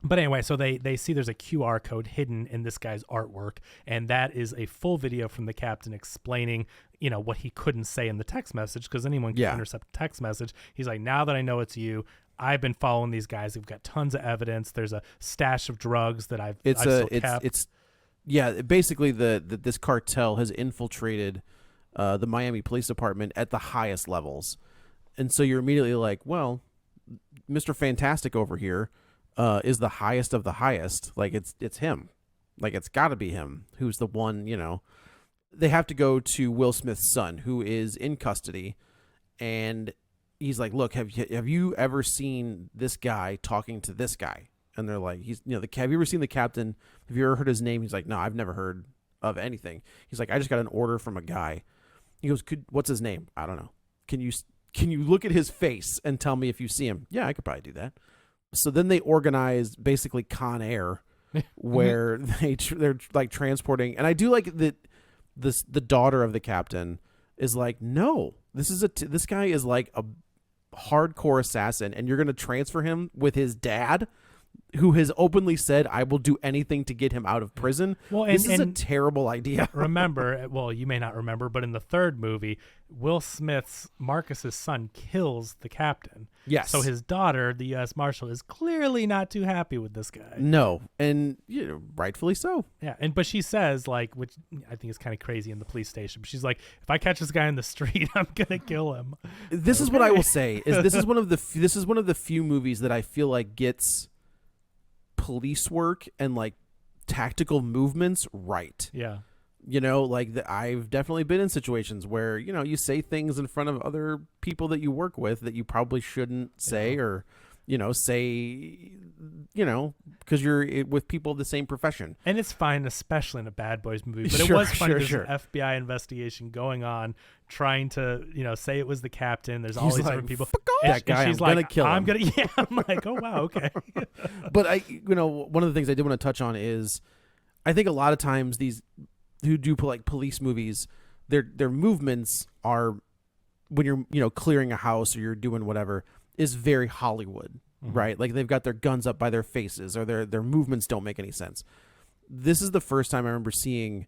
But anyway, so they see there's a QR code hidden in this guy's artwork, and that is a full video from the captain explaining, what he couldn't say in the text message, because anyone can intercept a text message. He's like, now that I know it's you, I've been following these guys. We've got tons of evidence. There's a stash of drugs that I've still kept. Basically this cartel has infiltrated the Miami Police Department at the highest levels, and so you're immediately like, well, Mr. Fantastic over here is the highest of the highest. Like it's him. Like it's got to be him who's the one. They have to go to Will Smith's son, who is in custody, and he's like, look, have you ever seen this guy talking to this guy? And they're like, have you ever seen the captain? Have you ever heard his name? He's like, no, I've never heard of anything. He's like, I just got an order from a guy. He goes, what's his name? I don't know. Can you look at his face and tell me if you see him? Yeah, I could probably do that. So then they organize basically Con Air, where they're like transporting. And I do like that the daughter of the captain is like, no, this guy is like a hardcore assassin, and you're going to transfer him with his dad, who has openly said, I will do anything to get him out of prison. Well, this is a terrible idea. Remember, well, you may not remember, but in the third movie, Will Smith's Marcus's son kills the captain. Yes. So his daughter, the U.S. Marshal, is clearly not too happy with this guy. No, and rightfully so. Yeah, but she says, like, which I think is kind of crazy in the police station, but she's like, if I catch this guy in the street, I'm gonna kill him. This is what I will say: is this is one of the few movies that I feel like gets police work and like tactical movements right. Yeah. I've definitely been in situations where, you say things in front of other people that you work with that you probably shouldn't say, or, because you're with people of the same profession. And it's fine, especially in a Bad Boys movie. But Sure, it was funny. There's sure. an FBI investigation going on, trying to, say it was the captain. There's all these like, other people. That guy, she's I'm like, gonna kill him. I'm like, oh wow, okay. But one of the things I did want to touch on is, I think a lot of times these who do like police movies, their movements are, when you're clearing a house or you're doing whatever, is very Hollywood, right? Like they've got their guns up by their faces, or their movements don't make any sense. This is the first time I remember seeing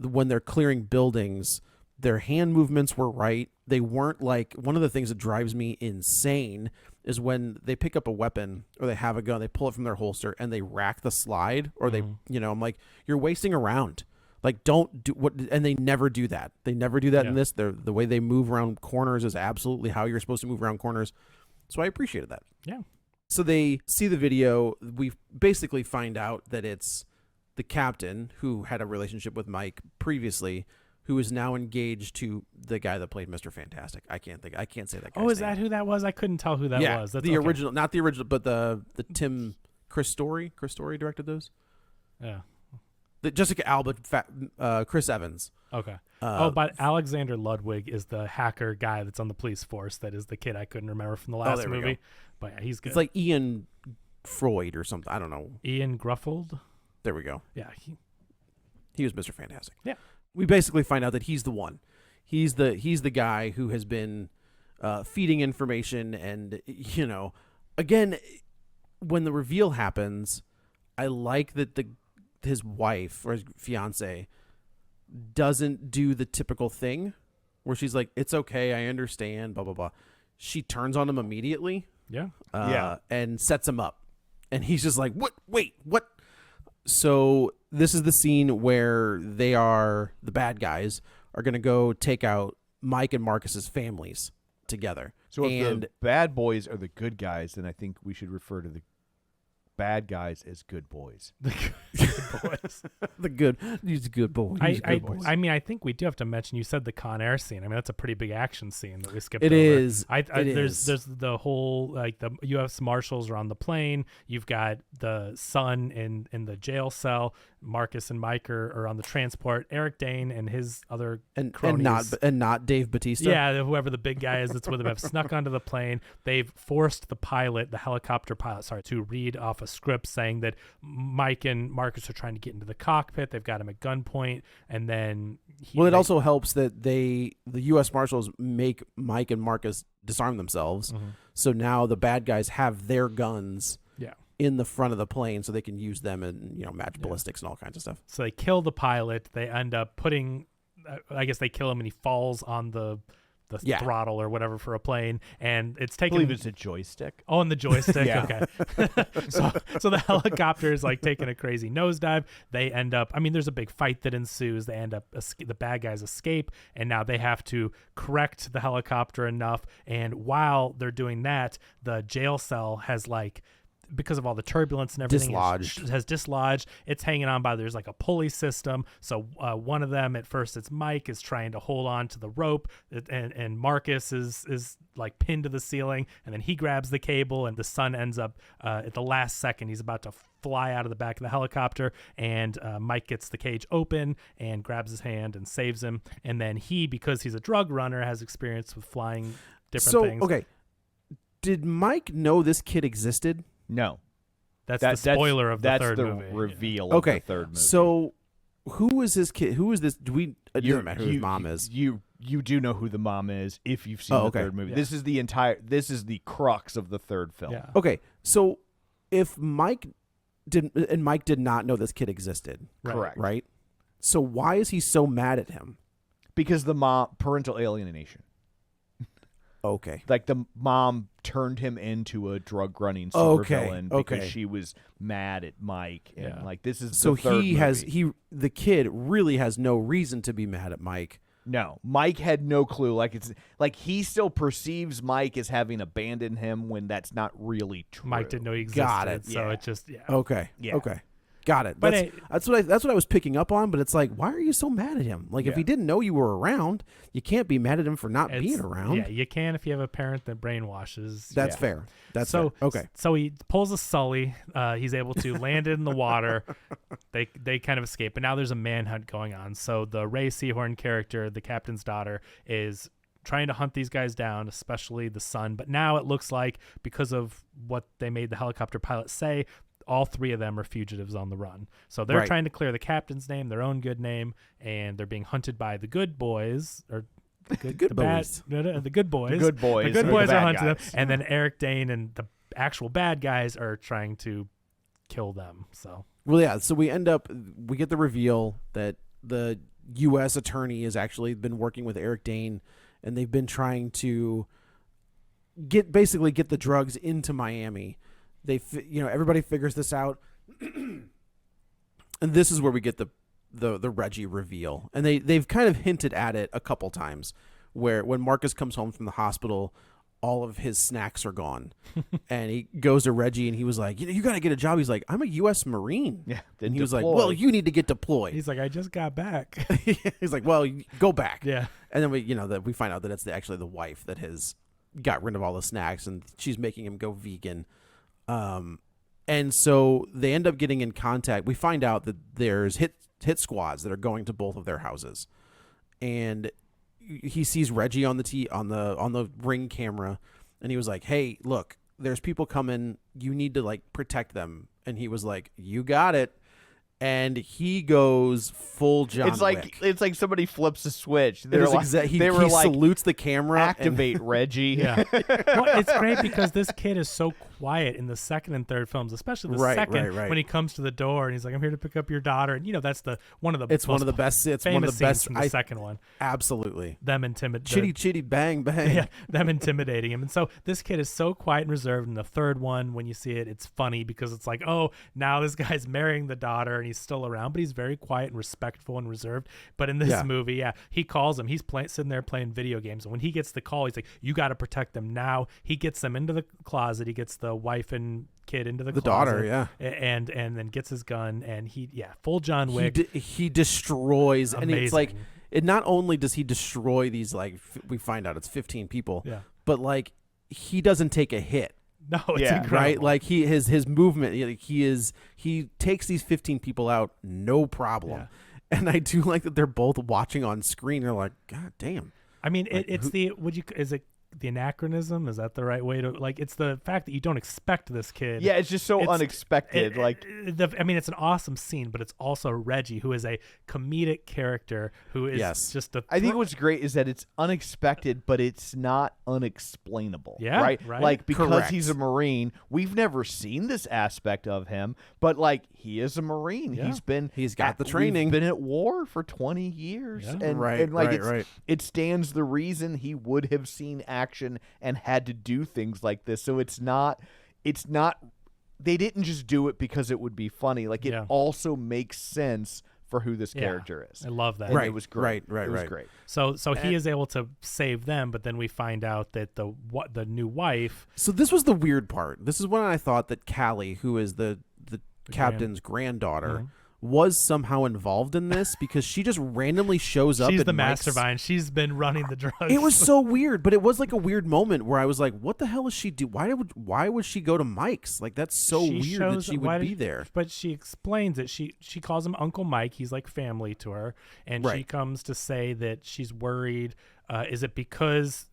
when they're clearing buildings, their hand movements were right. They weren't like, one of the things that drives me insane is when they pick up a weapon or they have a gun, they pull it from their holster and they rack the slide, or they, I'm like, you're wasting a round. Like, don't do what, and they never do that. They never do that in this. The way they move around corners is absolutely how you're supposed to move around corners. So I appreciated that. Yeah. So they see the video. We basically find out that it's the captain who had a relationship with Mike previously, who is now engaged to the guy that played Mr. Fantastic. I can't say that guy's name. Oh, is that who that was? I couldn't tell who that was. That's the original, not the original, but the Chris Story. Chris Story directed those. Yeah. The Jessica Alba, Chris Evans. Okay. But Alexander Ludwig is the hacker guy that's on the police force. That is the kid I couldn't remember from the last movie. But yeah, he's good. It's like Ian Freud or something. I don't know. Ian Gruffudd. There we go. Yeah. He was Mr. Fantastic. Yeah. We basically find out that he's the one. He's the guy who has been feeding information, and again, when the reveal happens, I like that his wife or his fiance doesn't do the typical thing where she's like, it's okay, I understand, blah blah blah. She turns on him immediately. And sets him up, and he's just like, what? Wait, what? So this is the scene where the bad guys are going to go take out Mike and Marcus's families together. So if the bad boys are the good guys, then I think we should refer to the bad guys as good boys. The good boys. He's a good boy. I mean, I think we do have to mention, you said the Con Air scene. I mean, that's a pretty big action scene that we skipped over. There's the whole, like, the U.S. Marshals are on the plane. You've got the son in the jail cell. Marcus and Mike are on the transport. Eric Dane and his other cronies. And not Dave Bautista. Yeah, whoever the big guy is that's with him have snuck onto the plane. They've forced the helicopter pilot, to read off a script saying that Mike and Marcus are trying to get into the cockpit. They've got him at gunpoint, and then it also helps that the U.S. Marshals make Mike and Marcus disarm themselves. Mm-hmm. So now the bad guys have their guns in the front of the plane, so they can use them and match ballistics and all kinds of stuff. So they kill the pilot. They end up putting, I guess they kill him, and he falls on the throttle or whatever for a plane, and it's taking. I believe it's a joystick. Oh, and the joystick. Okay. so the helicopter is like taking a crazy nosedive. They end up. I mean, there's a big fight that ensues. They end up. The bad guys escape, and now they have to correct the helicopter enough. And while they're doing that, the jail cell has because of all the turbulence and everything, has dislodged. It's hanging on by, there's like a pulley system. So one of them, at first it's Mike, is trying to hold on to the rope, and Marcus is like pinned to the ceiling, and then he grabs the cable, and the son ends up at the last second, he's about to fly out of the back of the helicopter, and Mike gets the cage open and grabs his hand and saves him. And then he, because he's a drug runner, has experience with flying different things. Okay, did Mike know this kid existed? No. That's the spoiler of the third movie. That's the reveal of the third movie. So who is this kid? Who is this? Do we remember who his mom is? You do know who the mom is if you've seen the third movie. Yeah. This is the crux of the third film. Yeah. Okay. So if Mike did not know this kid existed. Correct. Right? So why is he so mad at him? Because parental alienation. Okay. Like the mom turned him into a drug running supervillain because she was mad at Mike, and this is so the third movie. The kid really has no reason to be mad at Mike. No, Mike had no clue. Like he still perceives Mike as having abandoned him when that's not really true. Mike didn't know he existed. Got it. So it just Okay. Yeah. Okay. Got it. But that's what I was picking up on. But it's like, why are you so mad at him? Like, if he didn't know you were around, you can't be mad at him for not being around. Yeah, you can if you have a parent that brainwashes. That's fair. That's fair. Okay. So he pulls a Sully. He's able to land it in the water. They kind of escape, but now there's a manhunt going on. So the Ray Seahorn character, the captain's daughter, is trying to hunt these guys down, especially the son. But now it looks like, because of what they made the helicopter pilot say, all three of them are fugitives on the run. So they're trying to clear the captain's name, their own good name, and they're being hunted by the good boys, or the good boys. The good boys. The good boys. The good boys are hunting them. Guys. And then Eric Dane and the actual bad guys are trying to kill them. So we get the reveal that the U.S. attorney has actually been working with Eric Dane, and they've been trying to get the drugs into Miami. Everybody figures this out, and this is where we get the Reggie reveal, and they've kind of hinted at it a couple times, where when Marcus comes home from the hospital, all of his snacks are gone, and he goes to Reggie, and he was like, you got to get a job. He's like, I'm a U.S. Marine. Yeah, and he was like, well, you need to get deployed. He's like, I just got back. He's like, well, go back. Yeah. And then we find out that it's actually the wife that has got rid of all the snacks, and she's making him go vegan. And so they end up getting in contact. We find out that there's hit squads that are going to both of their houses, and he sees Reggie on the ring camera, and he was like, hey, look, there's people coming. You need to like protect them. And he was like, you got it. And he goes full John Wick. It's like somebody flips a switch. He salutes the camera. Activate Reggie. Yeah. Well, it's great because this kid is so quiet in the second and third films, especially the second when he comes to the door and he's like, I'm here to pick up your daughter. And that's one of the best scenes from the second one. Absolutely. Them intimidating. Chitty bang bang. Yeah, them intimidating him. And so this kid is so quiet and reserved. In the third one, when you see it, it's funny because it's like, oh, now this guy's marrying the daughter and he's still around, but he's very quiet and respectful and reserved. But in this movie, he calls him. He's sitting there playing video games, and when he gets the call, he's like, "You got to protect them now." He gets them into the closet. He gets the wife and kid into the closet, daughter, and then gets his gun, and full John Wick. He destroys, Amazing. and it's like, not only does he destroy these, like we find out it's 15 people, but like he doesn't take a hit. No, it's incredible. Right? Like his movement, he takes these 15 people out, no problem. Yeah. And I do like that they're both watching on screen. They're like, God damn. I mean, is it the anachronism? Is that the right way to, like, it's the fact that you don't expect this kid. Yeah, it's just so unexpected. It's an awesome scene, but it's also Reggie, who is a comedic character who is just I think what's great is that it's unexpected, but it's not unexplainable. Yeah, right. Like, because Correct. he's a Marine, we've never seen this aspect of him, but like, he is a Marine. Yeah. He's got the training. We've been at war for 20 years, Yeah. and it stands the reason he would have seen action and had to do things like this. So it's not they didn't just do it because it would be funny. Like, it also makes sense for who this character is. I love that. And it was great. Right. It was great. So he is able to save them, but then we find out that the new wife. So this was the weird part. This is when I thought that Callie, who is the captain's granddaughter, was somehow involved in this, because she just randomly shows up. She's at the Mike's. mastermind. She's been running the drugs. It was so weird, but it was like a weird moment where I was like, "What the hell is she do? Why would she go to Mike's? Like, that's so weird that she would be there." But she explains it. She calls him Uncle Mike. He's like family to her, and she comes to say that she's worried. Is it because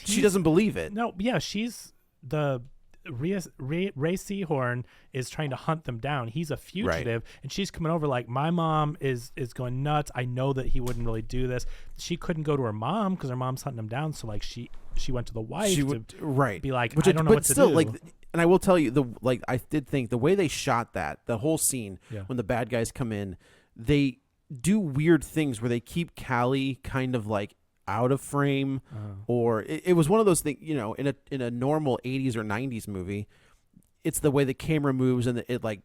she doesn't believe it? No, yeah, she's the. Ray Seahorn is trying to hunt them down. He's a fugitive, and she's coming over like, my mom is going nuts. I know that he wouldn't really do this. She couldn't go to her mom because her mom's hunting him down. So like she went to the wife to be like, I don't know what to do. Like, and I will tell you, I did think the way they shot the whole scene when the bad guys come in, they do weird things where they keep Callie kind of like out of frame, or it was one of those things, in a normal 80s or 90s movie, it's the way the camera moves and it like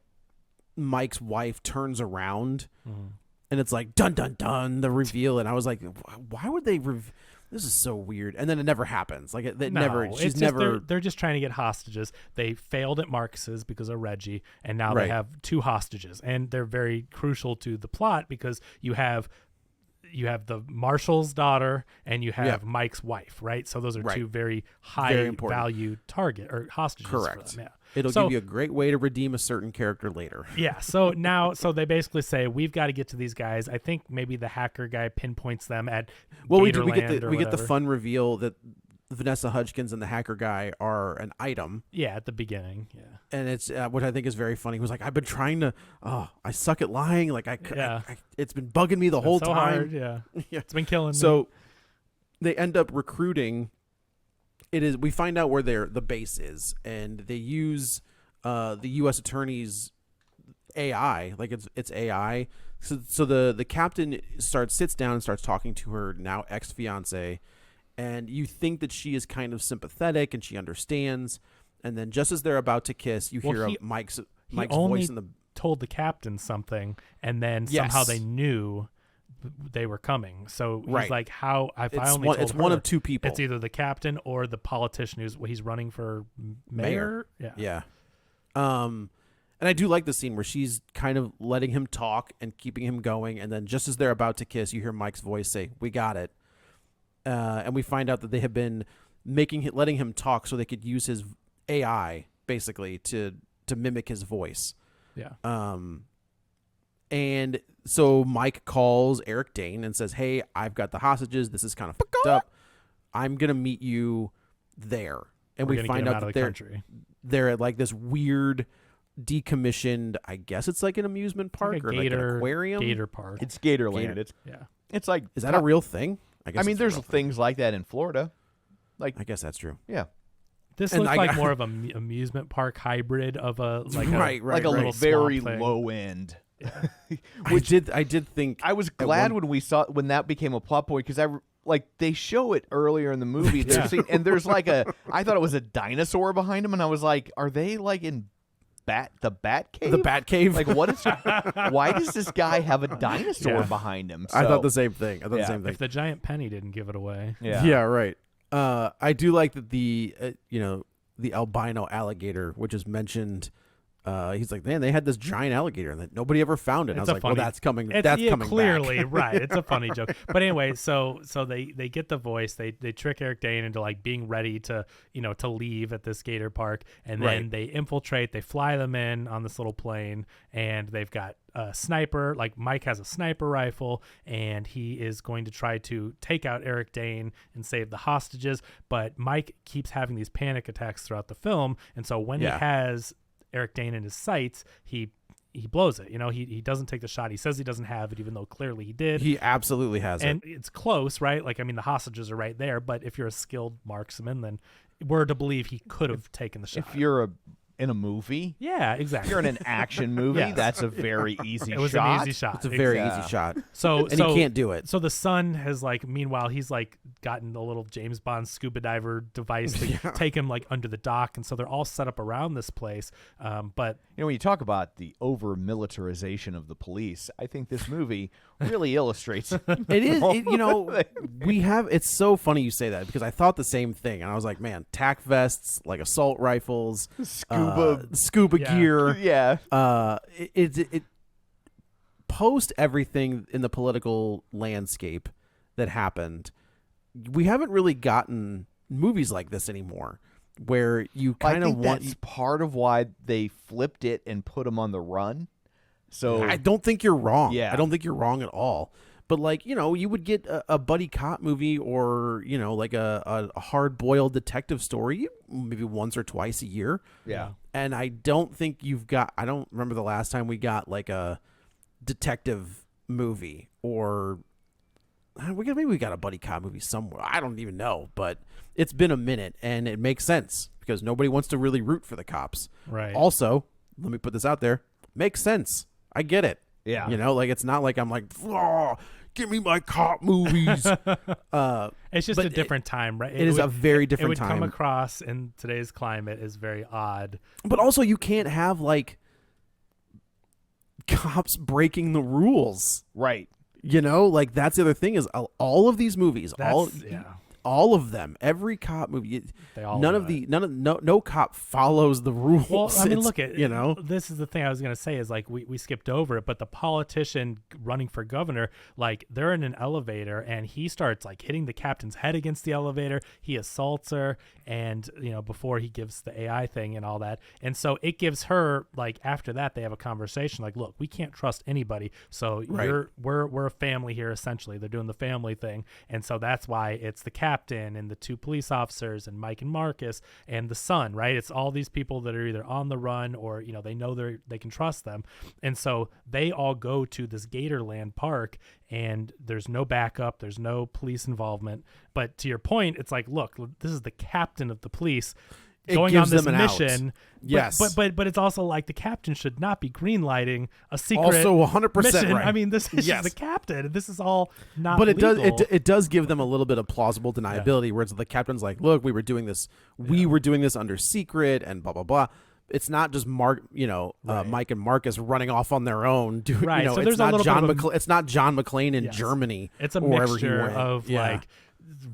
Mike's wife turns around and it's like dun dun dun, the reveal, and I was like, why would they this is so weird, and then it never happens. Like they're just trying to get hostages. They failed at Marcus's because of Reggie, and now they have two hostages, and they're very crucial to the plot because you have the marshal's daughter and you have Mike's wife, right? So those are two very high value target or hostages. Correct. For them. Yeah. It'll give you a great way to redeem a certain character later. Yeah. So they basically say, we've got to get to these guys. I think maybe the hacker guy pinpoints them at. Well, we get the fun reveal that Vanessa Hudgens and the hacker guy are an item. Yeah, at the beginning. Yeah. And it's what I think is very funny. He was like, I've been trying to, I suck at lying. Like it's been bugging me the whole time. Hard, yeah. It's been killing me. So they end up recruiting. We find out where the base is, and they use the U.S. attorney's AI, like it's AI. So the captain sits down and starts talking to her now ex-fiance, and you think that she is kind of sympathetic and she understands, and then just as they're about to kiss, you hear Mike's voice in the told the captain something, and then somehow they knew they were coming. So he's like, "How? If I only told her, one of two people. It's either the captain or the politician he's running for mayor." Yeah. And I do like the scene where she's kind of letting him talk and keeping him going, and then just as they're about to kiss, you hear Mike's voice say, "We got it," and we find out that they have been letting him talk so they could use his AI basically to mimic his voice. Yeah. And so Mike calls Eric Dane and says, "Hey, I've got the hostages. This is kind of fucked up. I'm gonna meet you there." And we find out that they're at like this weird decommissioned, I guess it's like an amusement park like or gator, like an aquarium. Gator park. It's Gatorland. It's like, is that a real thing? I mean, there's things like that in Florida. Like, I guess that's true. Yeah. This looks like more of an amusement park hybrid of a like a little very low end. Yeah. I did think I was glad when that became a plot point, because they show it earlier in the movie. And there's like I thought it was a dinosaur behind him, and I was like, are they like in the Bat Cave? The Bat Cave? Like, what is? Why does this guy have a dinosaur behind him? So, I thought the same thing. If the giant penny didn't give it away. Yeah, right. I do like that the albino alligator, which is mentioned. He's like, man, they had this giant alligator and that nobody ever found it. And I was like, well, that's coming. That's coming clearly back. Right. It's a funny joke. But anyway, so they get the voice. They trick Eric Dane into like being ready to leave at this gator park, and then they infiltrate. They fly them in on this little plane, and they've got a sniper. Like Mike has a sniper rifle, and he is going to try to take out Eric Dane and save the hostages. But Mike keeps having these panic attacks throughout the film, and so when he has Eric Dane in his sights, he blows it. He doesn't take the shot. He says he doesn't have it, even though clearly he did. He absolutely has and it's close, right? Like, I mean, the hostages are right there, but if you're a skilled marksman, then we're to believe he could have taken the shot. If you're in a movie, yeah, exactly. If you're in an action movie, that's a very easy shot. It was an easy shot. It's a very easy shot. So he can't do it. So the son has meanwhile, he's gotten a little James Bond scuba diver device to take him under the dock, and so they're all set up around this place. But when you talk about the over militarization of the police, I think this movie really illustrates it. It is. It's so funny you say that, because I thought the same thing, and I was like, man, tack vests, like assault rifles, scuba gear. Yeah. It post everything in the political landscape that happened, we haven't really gotten movies like this anymore, where you kind of want. That's part of why they flipped it and put him on the run. So I don't think you're wrong. Yeah. I don't think you're wrong at all. But you would get a buddy cop movie, or like a hard-boiled detective story maybe once or twice a year. Yeah. And I don't think I don't remember the last time we got like a detective movie, or maybe we got a buddy cop movie somewhere. I don't even know, but it's been a minute, and it makes sense because nobody wants to really root for the cops. Right. Also, let me put this out there. Makes sense. I get it. Yeah. It's not like I'm like, oh, give me my cop movies. It's just a different time, right? It is a very different time. It would come across in today's climate as very odd. But also, you can't have cops breaking the rules. Right. That's the other thing is all of these movies, all of them, every cop movie, no cop follows the rules. Well, I mean, look at this is the thing I was gonna say is we skipped over it, but the politician running for governor, they're in an elevator and he starts hitting the captain's head against the elevator. He assaults her, and before he gives the AI thing and all that, and so it gives her after that they have a conversation look, we can't trust anybody, so we're a family here essentially. They're doing the family thing, and so that's why it's the captain and the two police officers and Mike and Marcus and the son, right? It's all these people that are either on the run or they know they can trust them, and so they all go to this Gatorland park, and there's no backup, there's no police involvement. But to your point, it's look, this is the captain of the police. It going on gives this them an out. mission. Yes. But it's also like the captain should not be greenlighting a secret Also 100% mission. right. I mean, this is Yes. the captain. This is all not But legal. it does give them a little bit of plausible deniability, where it's the captain's like, look, we were doing this under secret and blah blah blah. It's not just Mike and Marcus running off on their own. Right. So it's there's a not little John bit of a- it's not John McClane in Yes. Germany. It's a or wherever he mixture went. of Yeah. like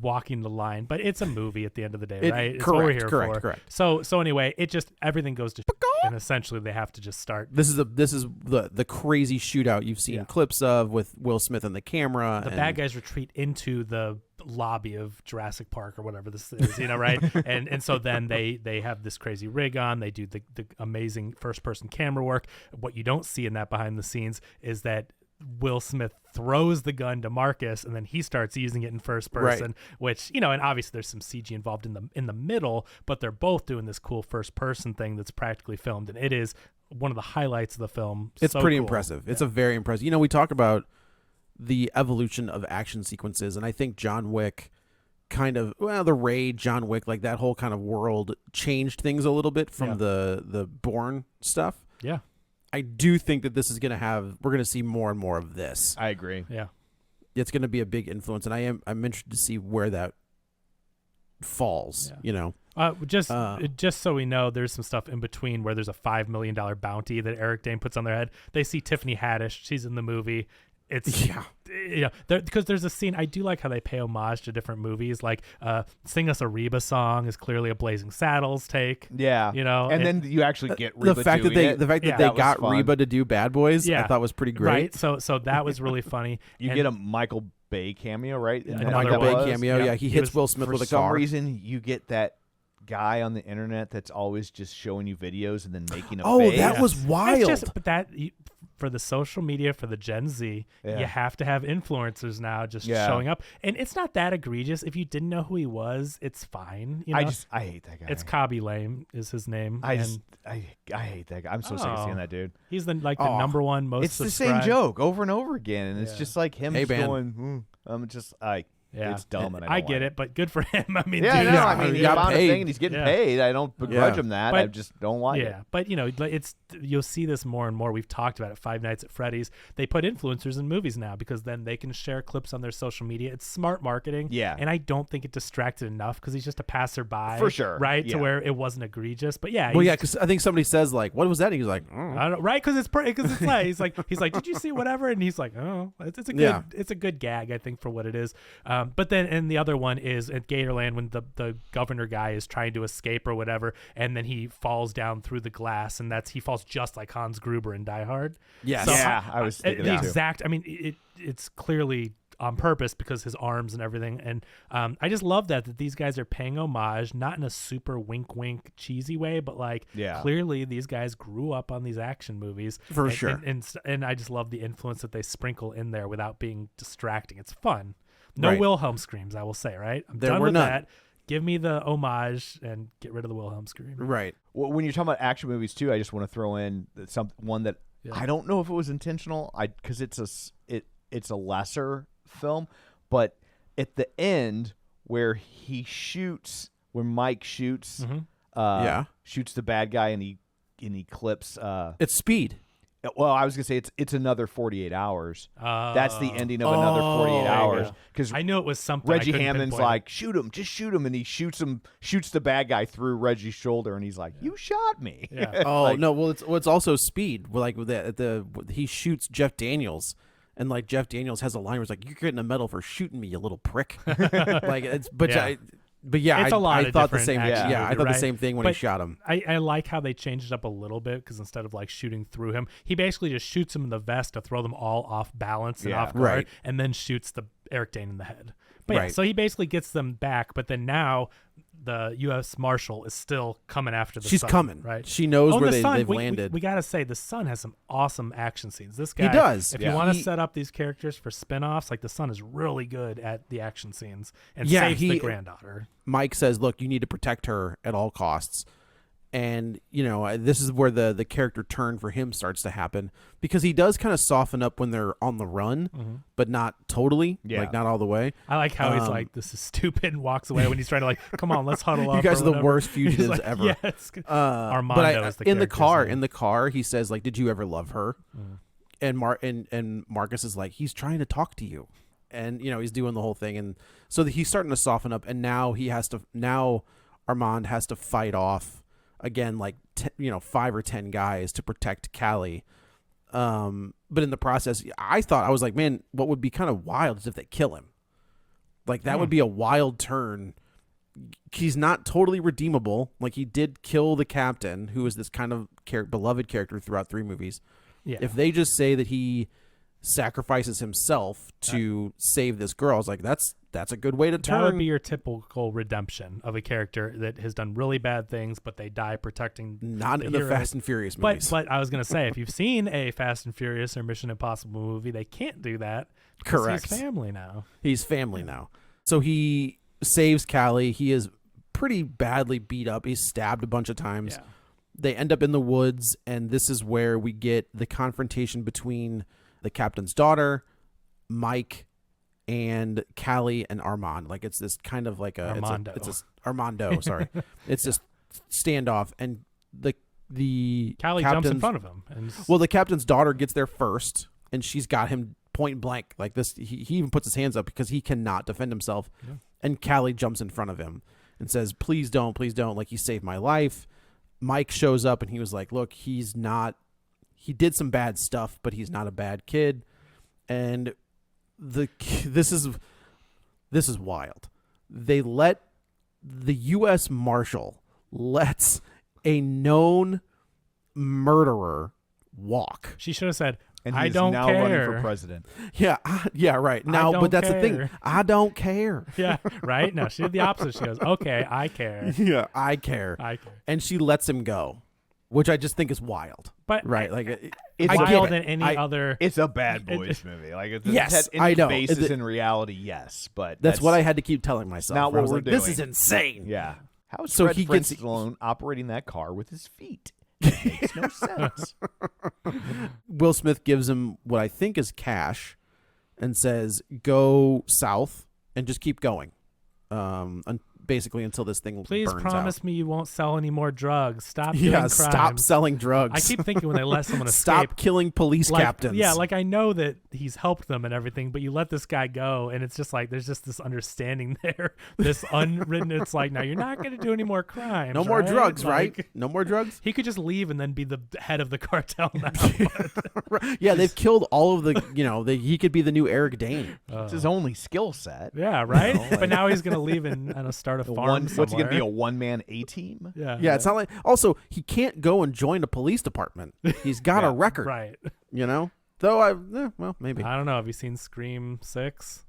walking the line, but it's a movie at the end of the day, right? It's what we're correct, here correct, for. correct. So anyway, it just everything goes to and essentially they have to just start. This is the crazy shootout you've seen Yeah. clips of with Will Smith and the camera. The bad guys retreat into the lobby of Jurassic Park or whatever this is, right? and so then they have this crazy rig on. They do the amazing first person camera work. What you don't see in that behind the scenes is that Will Smith throws the gun to Marcus and then he starts using it in first person, which, and obviously there's some CG involved in the middle, but they're both doing this cool first person thing that's practically filmed, and it is one of the highlights of the film. It's So pretty cool. impressive. It's a very impressive. We talk about the evolution of action sequences, and I think John Wick the Raid, John Wick, like that whole kind of world changed things a little bit from the Bourne stuff. Yeah. I do think that this is we're going to see more and more of this. I agree. Yeah. It's going to be a big influence, and I'm interested to see where that falls, Just so we know, there's some stuff in between where there's a $5 million bounty that Eric Dane puts on their head. They see Tiffany Haddish. She's in the movie. It's because there's a scene. I do like how they pay homage to different movies. Like Sing Us a Reba Song is clearly a Blazing Saddles take. Yeah. And then you actually get Reba the fact doing that it. they That was got fun. Reba to do Bad Boys, Yeah. I thought was pretty great. Right. So that was really funny. You get a Michael Bay cameo, right? Isn't that Another what that Michael Bay was? cameo. Yeah, he hits was- Will Smith For with a some car. reason, you get that guy on the internet that's always just showing you videos and then making a Oh, face. that was It's wild. but for the social media, for the Gen Z, you have to have influencers now just showing up. And it's not that egregious. If you didn't know who he was, it's fine. I hate that guy. It's Cobby Lame is his name. I and hate that guy. I'm so sick of seeing that dude. he's the number one most It's the subscribed. same joke over and over again, and it's just like him Hey, just man. going. Yeah. It's dumb, and I get it, but good for him. I mean, Yeah, dude, no, yeah, I mean, he he got found a paid. thing, and he's getting Yeah. paid. I don't begrudge him that. But- I just don't like it. but you'll see this more and more. We've talked about it. Five Nights at Freddy's. They put influencers in movies now because then they can share clips on their social media. It's smart marketing. Yeah. And I don't think it distracted enough because he's just a passerby. For sure. Right. Yeah. To where it wasn't egregious. But yeah. Well, he's- yeah, because I think somebody says like, "What was that?" And he's like, I don't, right? Because it's like he's like, did you see whatever? And he's like, oh, it's a good Yeah. it's a good gag, I think, for what it is. But then and the other one is at Gatorland when the governor guy is trying to escape or whatever, and then he falls down through the glass, and he falls just like Hans Gruber in Die Hard. Yes. So Yeah, I was thinking the that too. exact. I mean, it's clearly on purpose because his arms and everything, and I just love that these guys are paying homage, not in a super wink cheesy way, but like clearly these guys grew up on these action movies For sure. and I just love the influence that they sprinkle in there without being distracting. It's fun. No Right. Wilhelm screams, I will say. Right, I'm There done were with none. that. Give me the homage and get rid of the Wilhelm scream. right. Well, when you're talking about action movies too, I just want to throw in one that I don't know if it was intentional. Because it's a lesser film, but at the end where Mike shoots, shoots the bad guy and he clips. It's Speed. Well, I was gonna say it's another 48 hours. That's the ending of another 48 hours. Because I knew it was something. Reggie I couldn't Hammond's pinpoint it. like, just shoot him, and he shoots the bad guy through Reggie's shoulder, and he's like, you shot me. Yeah. Oh Like, no! Well, it's also Speed. Like with he shoots Jeff Daniels, and like Jeff Daniels has a line where it's like, "You're getting a medal for shooting me, you little prick." Like it's Yeah. It's a lot I of thought the different same. action Yeah, I movie, thought right? the same thing when But he shot him. I like how they changed it up a little bit because instead of like shooting through him, he basically just shoots him in the vest to throw them all off balance and Yeah. off guard, Right. and then shoots the Eric Dane in the head. But yeah, Right. so he basically gets them back, but then now the U.S. Marshal is still coming after the She's son, coming. right? She knows Oh, where the son, they've we landed. We gotta say the son has some awesome action scenes. This guy, does. If Yeah. you want to He- set up these characters for spin-offs, like the son is really good at the action scenes and Yeah, saves the he- granddaughter. Mike says, "Look, you need to protect her at all costs." And, this is where the character turn for him starts to happen, because he does kind of soften up when they're on the run, but not totally, like not all the way. I like how he's like, this is stupid, and walks away when he's trying to like, come on, let's huddle up. You guys or are the worst fugitives like, ever. Yes. Armando is the in the car, name. he says like, did you ever love her? And Marcus is like, he's trying to talk to you. And, he's doing the whole thing. And so he's starting to soften up, and now Armand has to fight off again, like 5 or 10 guys to protect Callie. But in the process, I was like, man, what would be kind of wild is if they kill him. Like that would be a wild turn. He's not totally redeemable. Like he did kill the captain, who is this kind of beloved character throughout 3 movies. Yeah. If they just say that he sacrifices himself to save this girl, I was like, that's a good way to turn. That would be your typical redemption of a character that has done really bad things, but they die protecting. Not in the hero. Fast and Furious movies. But I was gonna say, if you've seen a Fast and Furious or Mission Impossible movie, they can't do that. Correct. He's family now. He's family now. So he saves Callie. He is pretty badly beat up. He's stabbed a bunch of times. Yeah. They end up in the woods, and this is where we get the confrontation between the captain's daughter, Mike, and Callie and Armand. Like it's this kind of like Armando. Armando, sorry. It's this standoff, and the Callie jumps in front of him. And well, the captain's daughter gets there first, and she's got him point blank like this. He even puts his hands up because he cannot defend himself. Yeah. And Callie jumps in front of him and says, please don't, like, you saved my life. Mike shows up, and he was like, look, he did some bad stuff, but he's not a bad kid. And this is wild. The U.S. Marshal lets a known murderer walk. She should have said, And I he's don't now care. running for president. Yeah, right. Now, don't but that's care. the thing. I don't care. Yeah, right? No, she did the opposite. She goes, okay, I care. Yeah, I care. And she lets him go, which I just think is wild. But right, like it's wild than any other. It's a Bad Boys movie. Like it's yes, had any I know. basis in reality, yes, but that's what I had to keep telling myself. Not what I was we're like, doing. This is insane. Yeah. How is So Fred he gets- Flintstone operating that car with his feet? It makes no sense. Will Smith gives him what I think is cash and says, go south and just keep going. Basically until this thing Please burns promise out. me you won't sell any more drugs. Stop doing crimes. Stop selling drugs. I keep thinking when they let someone escape. Stop killing police captains. Yeah, like I know that he's helped them and everything, but you let this guy go, and it's just like there's just this understanding there, this unwritten. It's like, now you're not going to do any more crimes. No more right? drugs, Like, right? No more drugs. He could just leave and then be the head of the cartel now. Yeah, they've killed all of the. He could be the new Eric Dane. It's his only skill set. Yeah, right. But now he's going to leave and start a farm. What's he going to be, a one-man A-team? Yeah, it's not like. Also, he can't go and join a police department. He's got a record, right? Though well, maybe. I don't know. Have you seen Scream 6?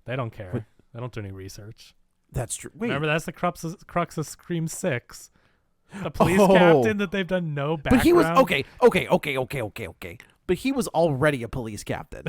They don't care. They don't do any research. That's true. Wait, remember that's the crux of Scream 6. The police captain that they've done no background. But he was okay. But he was already a police captain.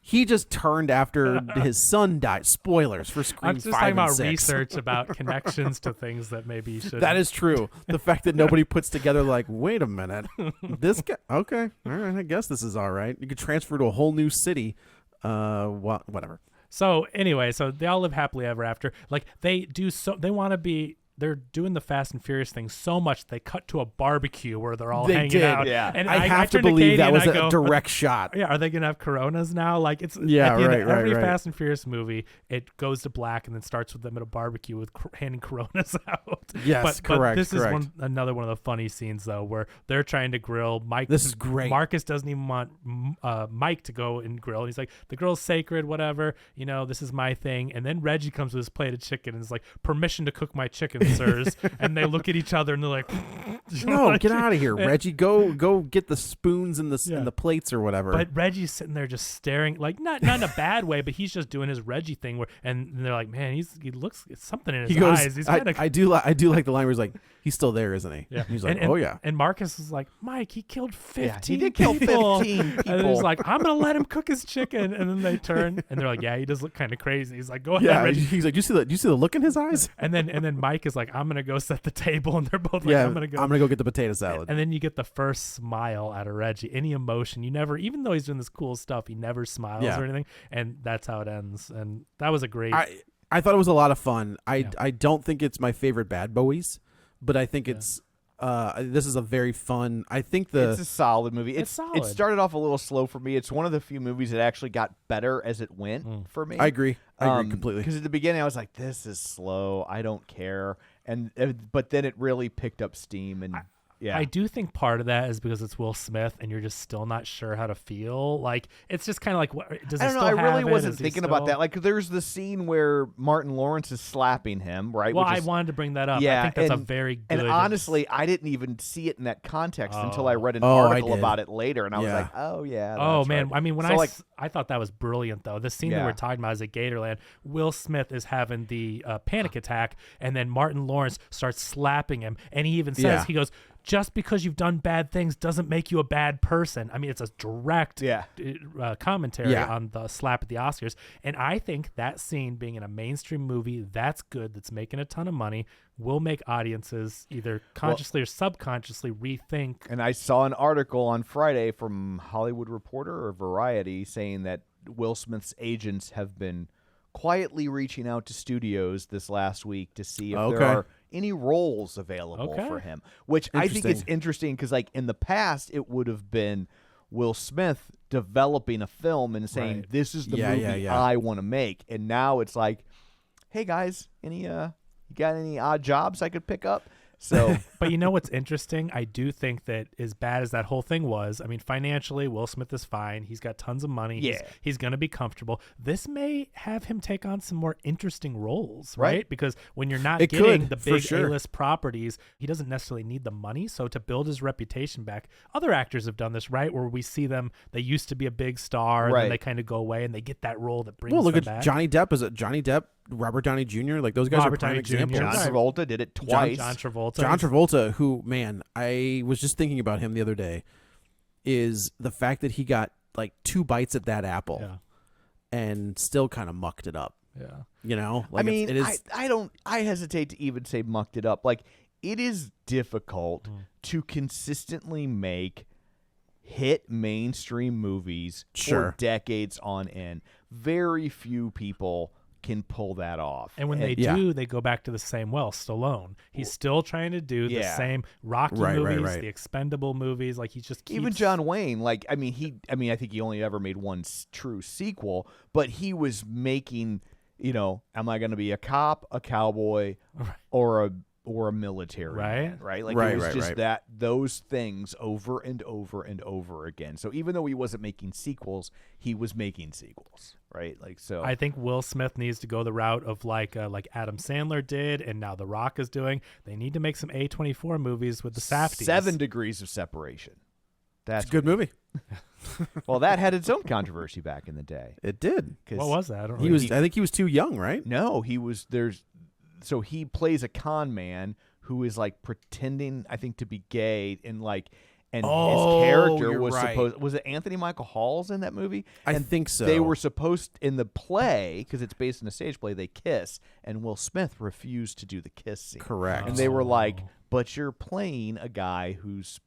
He just turned after his son died. Spoilers for Scream 5 and 6. I'm just talking about research about connections to things that maybe you should. That is true. The fact that nobody puts together like, wait a minute, this guy. Okay, all right. I guess this is all right. You could transfer to a whole new city. Whatever. So anyway, so they all live happily ever after. Like they do they want to be. They're doing the Fast and Furious thing so much they cut to a barbecue where they're all hanging out. Yeah. And I have to believe that was a direct shot. Yeah, are they gonna have Coronas now? Like it's at the end of every right. Fast and Furious movie, it goes to black and then starts with them at a barbecue with handing Coronas out. Yes, but correct. This correct. is another one of the funny scenes though, where they're trying to grill. Mike, this is great. Marcus doesn't even want Mike to go and grill. He's like, the grill's sacred, whatever. This is my thing. And then Reggie comes with his plate of chicken and is like, permission to cook my chicken, sirs. And they look at each other and they're like, no, get out of here, Reggie. Go get the spoons and the plates or whatever. But Reggie's sitting there just staring, like not in a bad way, but he's just doing his Reggie thing. And they're like, man, he looks something in his eyes. He's I do like the line where he's like, he's still there, isn't he? Yeah. He's like, and, oh yeah. And Marcus is like, Mike, he killed 15. Yeah, he did kill 15 people. And he's like, I'm gonna let him cook his chicken. And then they turn and they're like, yeah, he does look kind of crazy. He's like, go ahead, Reggie. He's like, do you see the look in his eyes? And then Mike is like, I'm gonna go set the table, and they're both like, I'm gonna go get the potato salad. And then you get the first smile out of Reggie. Any emotion, you never, even though he's doing this cool stuff, he never smiles or anything, and that's how it ends. And that was a great. I thought it was a lot of fun. I don't think it's my favorite Bad Boys, but I think it's this is a very fun. I think it's a solid movie. It's solid. It started off a little slow for me. It's one of the few movies that actually got better as it went for me. I agree. I agree completely. Because at the beginning I was like, this is slow. I don't care. But then it really picked up steam and. Yeah. I do think part of that is because it's Will Smith and you're just still not sure how to feel. Like, it's just kind of like, what, does he I don't know. still I have really it? wasn't Is he thinking still... about that. Like, there's the scene where Martin Lawrence is slapping him, right? Well, which is, I wanted to bring that up. Yeah, I think that's a very good. And honestly, I didn't even see it in that context until I read an article about it later, and I was like, oh, yeah. Oh, man. Right. I mean, when so I thought that was brilliant, though. The scene that we're talking about is at Gatorland. Will Smith is having the panic attack, and then Martin Lawrence starts slapping him, and he even says, he goes, just because you've done bad things doesn't make you a bad person. I mean, it's a direct commentary on the slap at the Oscars. And I think that scene being in a mainstream movie that's good, that's making a ton of money, will make audiences either consciously or subconsciously rethink. And I saw an article on Friday from Hollywood Reporter or Variety saying that Will Smith's agents have been quietly reaching out to studios this last week to see if there are any roles available for him, which I think is interesting because, like, in the past, it would have been Will Smith developing a film and saying, this is the movie I want to make. And now it's like, hey, guys, you got any odd jobs I could pick up? So, but you know what's interesting? I do think that as bad as that whole thing was, I mean, financially, Will Smith is fine. He's got tons of money. Yeah. He's going to be comfortable. This may have him take on some more interesting roles, right? Because when you're not getting the big A-list properties, he doesn't necessarily need the money. So to build his reputation back, other actors have done this, right? Where we see them, they used to be a big star, and then they kind of go away, and they get that role that brings them back. Look at Johnny Depp. Is it Johnny Depp? Robert Downey Jr. Like, those guys are prime examples. John Travolta did it twice. John Travolta, who, man, I was just thinking about him the other day, is the fact that he got like 2 bites at that apple and still kind of mucked it up. Yeah. You know? Like, I mean, it is, I hesitate to even say mucked it up. Like, it is difficult to consistently make hit mainstream movies for decades on end. Very few people can pull that off. And when they do, they go back to the same well. Stallone, he's still trying to do the same Rocky movies, the Expendable movies. Like, he just keeps... Even John Wayne, like, I think he only ever made one true sequel, but he was making, am I going to be a cop, a cowboy, or a military man, right? Like, it was just that those things over and over and over again. So even though he wasn't making sequels, he was making sequels, right? Like, so I think Will Smith needs to go the route of like Adam Sandler did, and now The Rock is doing. They need to make some A24 movies with the Safdies. 7 Degrees of Separation. That's a good movie. Well, that had its own controversy back in the day. It did. What was that? I don't know. I think he was too young, right? No, he was. So he plays a con man who is like pretending, I think, to be gay, and his character was supposed. Was it Anthony Michael Hall's in that movie? I think so. They were supposed in the play, because it's based on a stage play. They kiss, and Will Smith refused to do the kiss scene. Correct. And they were like, "But you're playing a guy who's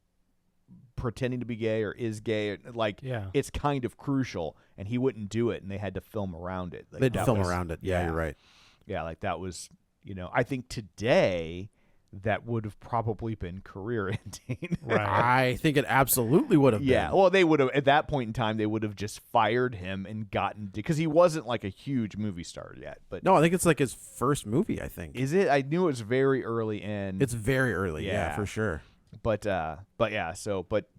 pretending to be gay or is gay. It's kind of crucial," and he wouldn't do it, and they had to film around it. They'd film around it. Yeah, you're right. Yeah, like that was. I think today that would have probably been career ending. Right. I think it absolutely would have been. Yeah. Well, they would have, at that point in time, they would have just fired him and gotten, because he wasn't like a huge movie star yet. But no, I think it's like his first movie, I think. Is it? I knew it was very early in. It's very early, yeah for sure. But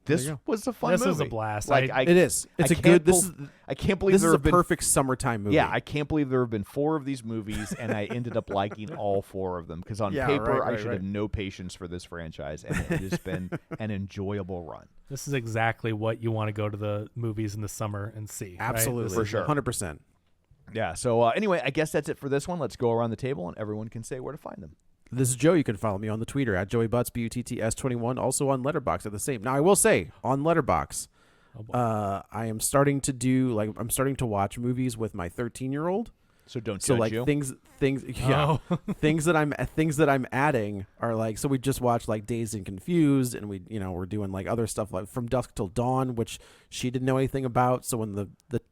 this was a fun movie. This was a blast. It is. It's a good. I can't believe this is a perfect summertime movie. Yeah, I can't believe there have been 4 of these movies, and I ended up liking all 4 of them, because on paper I should have no patience for this franchise, and it has been an enjoyable run. This is exactly what you want to go to the movies in the summer and see. Absolutely, right? For sure, 100%. Yeah. So anyway, I guess that's it for this one. Let's go around the table, and everyone can say where to find them. This is Joe. You can follow me on the Twitter at JoeyButts, BUTTS21, also on Letterboxd at the same. Now, I will say, on Letterboxd, I am starting to watch movies with my 13-year-old. So don't So judge like you. things yeah. things that I'm adding are like, so we just watched like Dazed and Confused, and we're doing like other stuff like From Dusk Till Dawn, which she didn't know anything about. So when the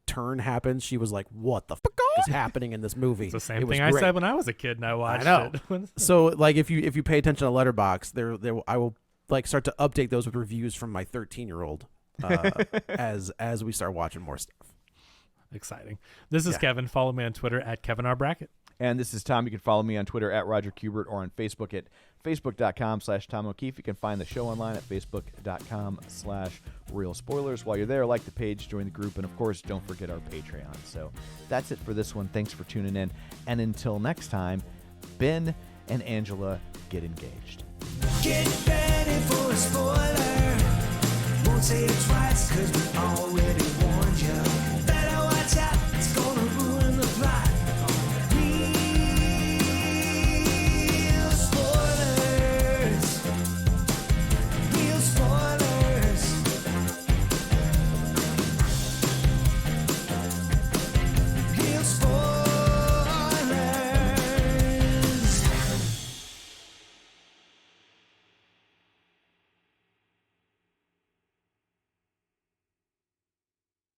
turn happened, she was like, what the fuck is happening in this movie? It's the same was thing I great. said when I was a kid and I watched know. it. So like if you pay attention to Letterboxd, there I will like start to update those with reviews from my 13-year-old as we start watching more stuff. Exciting. This is Kevin. Follow me on Twitter at KevinRBrackett. And this is Tom. You can follow me on Twitter at Roger Kubert or on Facebook at facebook.com/Tom O'Keefe. You can find the show online at facebook.com/Real Spoilers. While you're there, like the page, join the group, and of course, don't forget our Patreon. So that's it for this one. Thanks for tuning in. And until next time, Ben and Angela get engaged. Get ready for a spoiler. Won't say it twice, 'cause